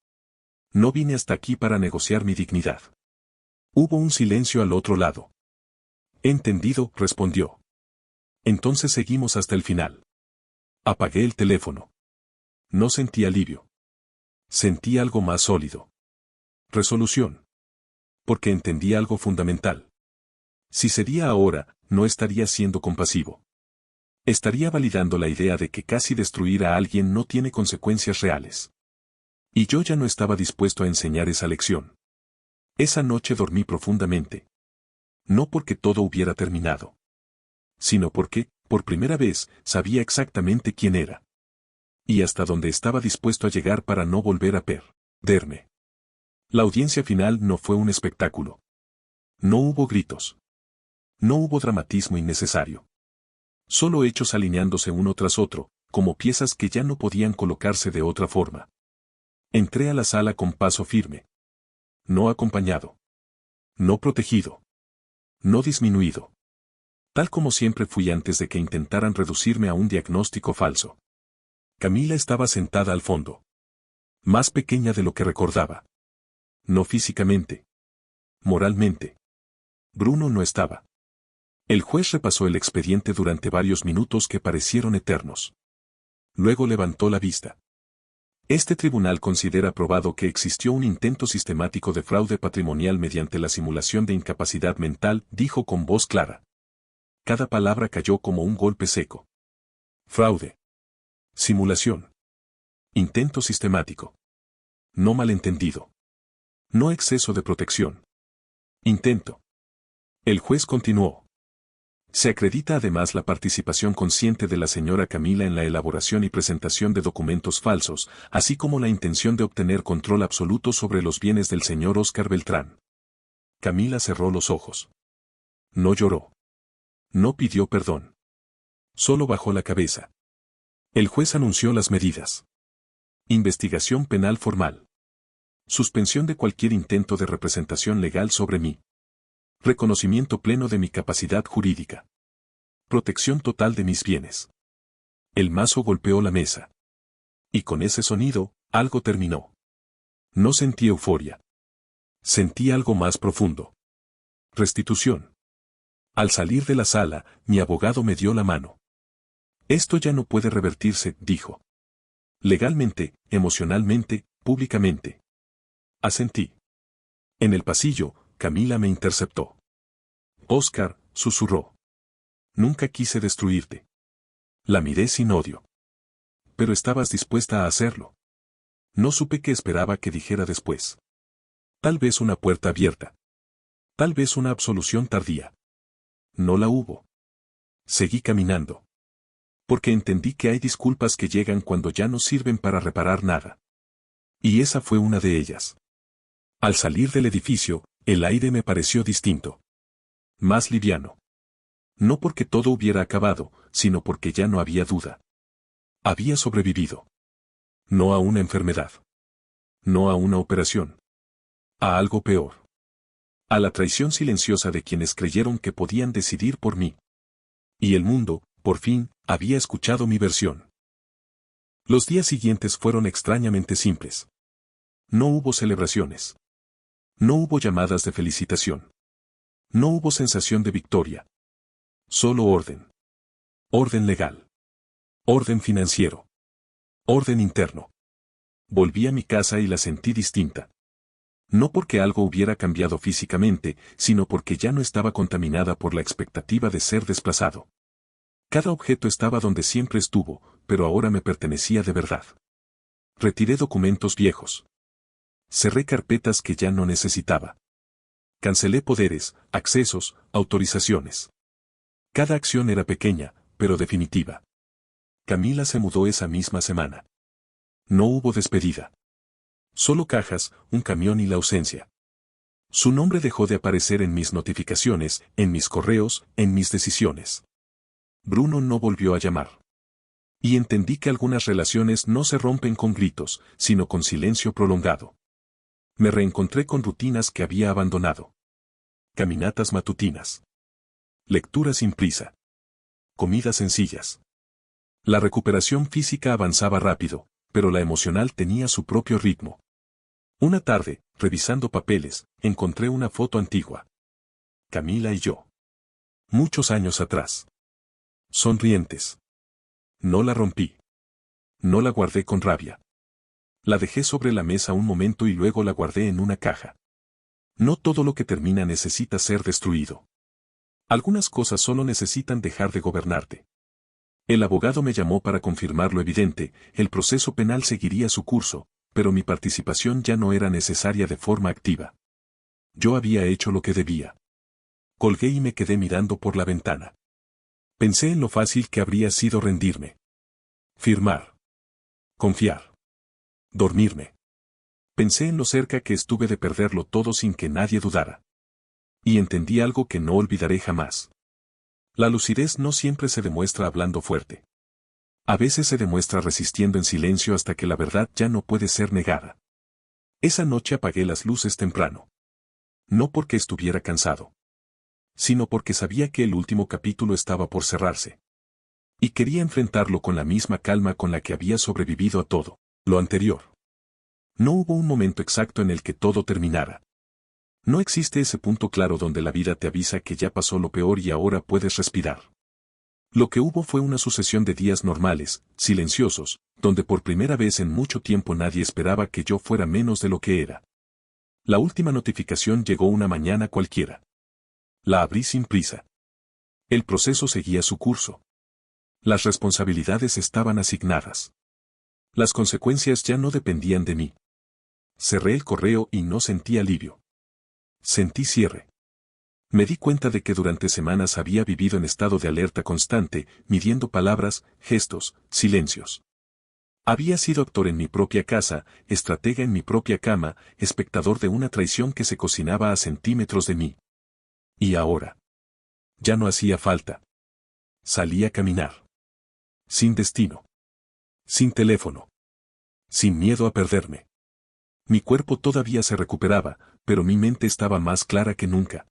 Speaker 2: No vine hasta aquí para negociar mi dignidad. Hubo un silencio al otro lado. Entendido, respondió. Entonces seguimos hasta el final. Apagué el teléfono. No sentí alivio. Sentí algo más sólido. Resolución. Porque entendí algo fundamental. Si sería ahora, no estaría siendo compasivo. Estaría validando la idea de que casi destruir a alguien no tiene consecuencias reales. Y yo ya no estaba dispuesto a enseñar esa lección. Esa noche dormí profundamente. No porque todo hubiera terminado. Sino porque, por primera vez, sabía exactamente quién era. Y hasta dónde estaba dispuesto a llegar para no volver a perderme. La audiencia final no fue un espectáculo. No hubo gritos. No hubo dramatismo innecesario. Solo hechos alineándose uno tras otro, como piezas que ya no podían colocarse de otra forma. Entré a la sala con paso firme. No acompañado. No protegido. No disminuido. Tal como siempre fui antes de que intentaran reducirme a un diagnóstico falso. Camila estaba sentada al fondo. Más pequeña de lo que recordaba. No físicamente. Moralmente. Bruno no estaba. El juez repasó el expediente durante varios minutos que parecieron eternos. Luego levantó la vista. Este tribunal considera probado que existió un intento sistemático de fraude patrimonial mediante la simulación de incapacidad mental, dijo con voz clara. Cada palabra cayó como un golpe seco. Fraude. Simulación. Intento sistemático. No malentendido. No exceso de protección. Intento. El juez continuó. Se acredita además la participación consciente de la señora Camila en la elaboración y presentación de documentos falsos, así como la intención de obtener control absoluto sobre los bienes del señor Óscar Beltrán. Camila cerró los ojos. No lloró. No pidió perdón. Solo bajó la cabeza. El juez anunció las medidas. Investigación penal formal. Suspensión de cualquier intento de representación legal sobre mí. Reconocimiento pleno de mi capacidad jurídica. Protección total de mis bienes. El mazo golpeó la mesa. Y con ese sonido, algo terminó. No sentí euforia. Sentí algo más profundo. Restitución. Al salir de la sala, mi abogado me dio la mano. Esto ya no puede revertirse, dijo. Legalmente, emocionalmente, públicamente. Asentí. En el pasillo, Camila me interceptó. Oscar, susurró. Nunca quise destruirte. La miré sin odio. Pero estabas dispuesta a hacerlo. No supe qué esperaba que dijera después. Tal vez una puerta abierta. Tal vez una absolución tardía. No la hubo. Seguí caminando. Porque entendí que hay disculpas que llegan cuando ya no sirven para reparar nada. Y esa fue una de ellas. Al salir del edificio, el aire me pareció distinto. Más liviano. No porque todo hubiera acabado, sino porque ya no había duda. Había sobrevivido. No a una enfermedad. No a una operación. A algo peor. A la traición silenciosa de quienes creyeron que podían decidir por mí. Y el mundo, por fin, había escuchado mi versión. Los días siguientes fueron extrañamente simples. No hubo celebraciones. No hubo llamadas de felicitación. No hubo sensación de victoria. Solo orden. Orden legal. Orden financiero. Orden interno. Volví a mi casa y la sentí distinta. No porque algo hubiera cambiado físicamente, sino porque ya no estaba contaminada por la expectativa de ser desplazado. Cada objeto estaba donde siempre estuvo, pero ahora me pertenecía de verdad. Retiré documentos viejos. Cerré carpetas que ya no necesitaba. Cancelé poderes, accesos, autorizaciones. Cada acción era pequeña, pero definitiva. Camila se mudó esa misma semana. No hubo despedida. Solo cajas, un camión y la ausencia. Su nombre dejó de aparecer en mis notificaciones, en mis correos, en mis decisiones. Bruno no volvió a llamar. Y entendí que algunas relaciones no se rompen con gritos, sino con silencio prolongado. Me reencontré con rutinas que había abandonado. Caminatas matutinas. Lectura sin prisa. Comidas sencillas. La recuperación física avanzaba rápido, pero la emocional tenía su propio ritmo. Una tarde, revisando papeles, encontré una foto antigua. Camila y yo. Muchos años atrás. Sonrientes. No la rompí. No la guardé con rabia. La dejé sobre la mesa un momento y luego la guardé en una caja. No todo lo que termina necesita ser destruido. Algunas cosas solo necesitan dejar de gobernarte. El abogado me llamó para confirmar lo evidente, el proceso penal seguiría su curso, pero mi participación ya no era necesaria de forma activa. Yo había hecho lo que debía. Colgué y me quedé mirando por la ventana. Pensé en lo fácil que habría sido rendirme. Firmar. Confiar. Dormirme. Pensé en lo cerca que estuve de perderlo todo sin que nadie dudara. Y entendí algo que no olvidaré jamás. La lucidez no siempre se demuestra hablando fuerte. A veces se demuestra resistiendo en silencio hasta que la verdad ya no puede ser negada. Esa noche apagué las luces temprano. No porque estuviera cansado, sino porque sabía que el último capítulo estaba por cerrarse. Y quería enfrentarlo con la misma calma con la que había sobrevivido a todo lo anterior. No hubo un momento exacto en el que todo terminara. No existe ese punto claro donde la vida te avisa que ya pasó lo peor y ahora puedes respirar. Lo que hubo fue una sucesión de días normales, silenciosos, donde por primera vez en mucho tiempo nadie esperaba que yo fuera menos de lo que era. La última notificación llegó una mañana cualquiera. La abrí sin prisa. El proceso seguía su curso. Las responsabilidades estaban asignadas. Las consecuencias ya no dependían de mí. Cerré el correo y no sentí alivio. Sentí cierre. Me di cuenta de que durante semanas había vivido en estado de alerta constante, midiendo palabras, gestos, silencios. Había sido actor en mi propia casa, estratega en mi propia cama, espectador de una traición que se cocinaba a centímetros de mí. Y ahora. Ya no hacía falta. Salí a caminar. Sin destino. Sin teléfono. Sin miedo a perderme. Mi cuerpo todavía se recuperaba, pero mi mente estaba más clara que nunca.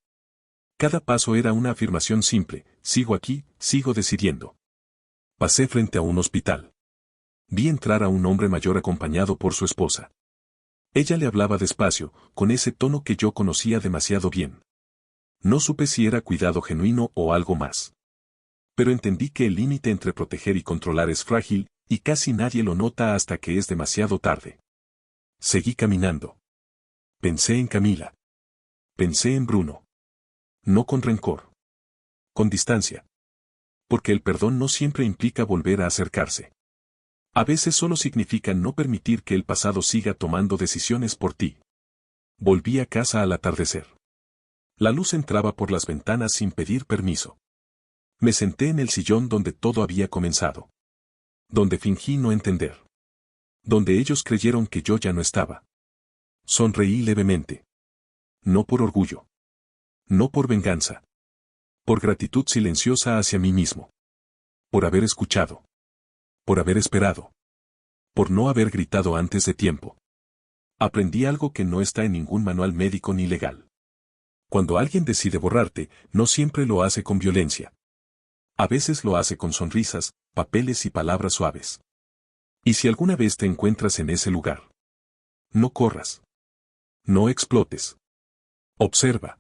Speaker 2: Cada paso era una afirmación simple: sigo aquí, sigo decidiendo. Pasé frente a un hospital. Vi entrar a un hombre mayor acompañado por su esposa. Ella le hablaba despacio, con ese tono que yo conocía demasiado bien. No supe si era cuidado genuino o algo más. Pero entendí que el límite entre proteger y controlar es frágil, y casi nadie lo nota hasta que es demasiado tarde. Seguí caminando. Pensé en Camila. Pensé en Bruno. No con rencor. Con distancia. Porque el perdón no siempre implica volver a acercarse. A veces solo significa no permitir que el pasado siga tomando decisiones por ti. Volví a casa al atardecer. La luz entraba por las ventanas sin pedir permiso. Me senté en el sillón donde todo había comenzado. Donde fingí no entender. Donde ellos creyeron que yo ya no estaba. Sonreí levemente. No por orgullo. No por venganza. Por gratitud silenciosa hacia mí mismo. Por haber escuchado. Por haber esperado. Por no haber gritado antes de tiempo. Aprendí algo que no está en ningún manual médico ni legal. Cuando alguien decide borrarte, no siempre lo hace con violencia. A veces lo hace con sonrisas, papeles y palabras suaves. Y si alguna vez te encuentras en ese lugar, no corras. No explotes. Observa.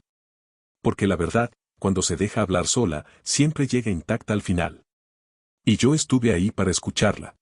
Speaker 2: Porque la verdad, cuando se deja hablar sola, siempre llega intacta al final. Y yo estuve ahí para escucharla.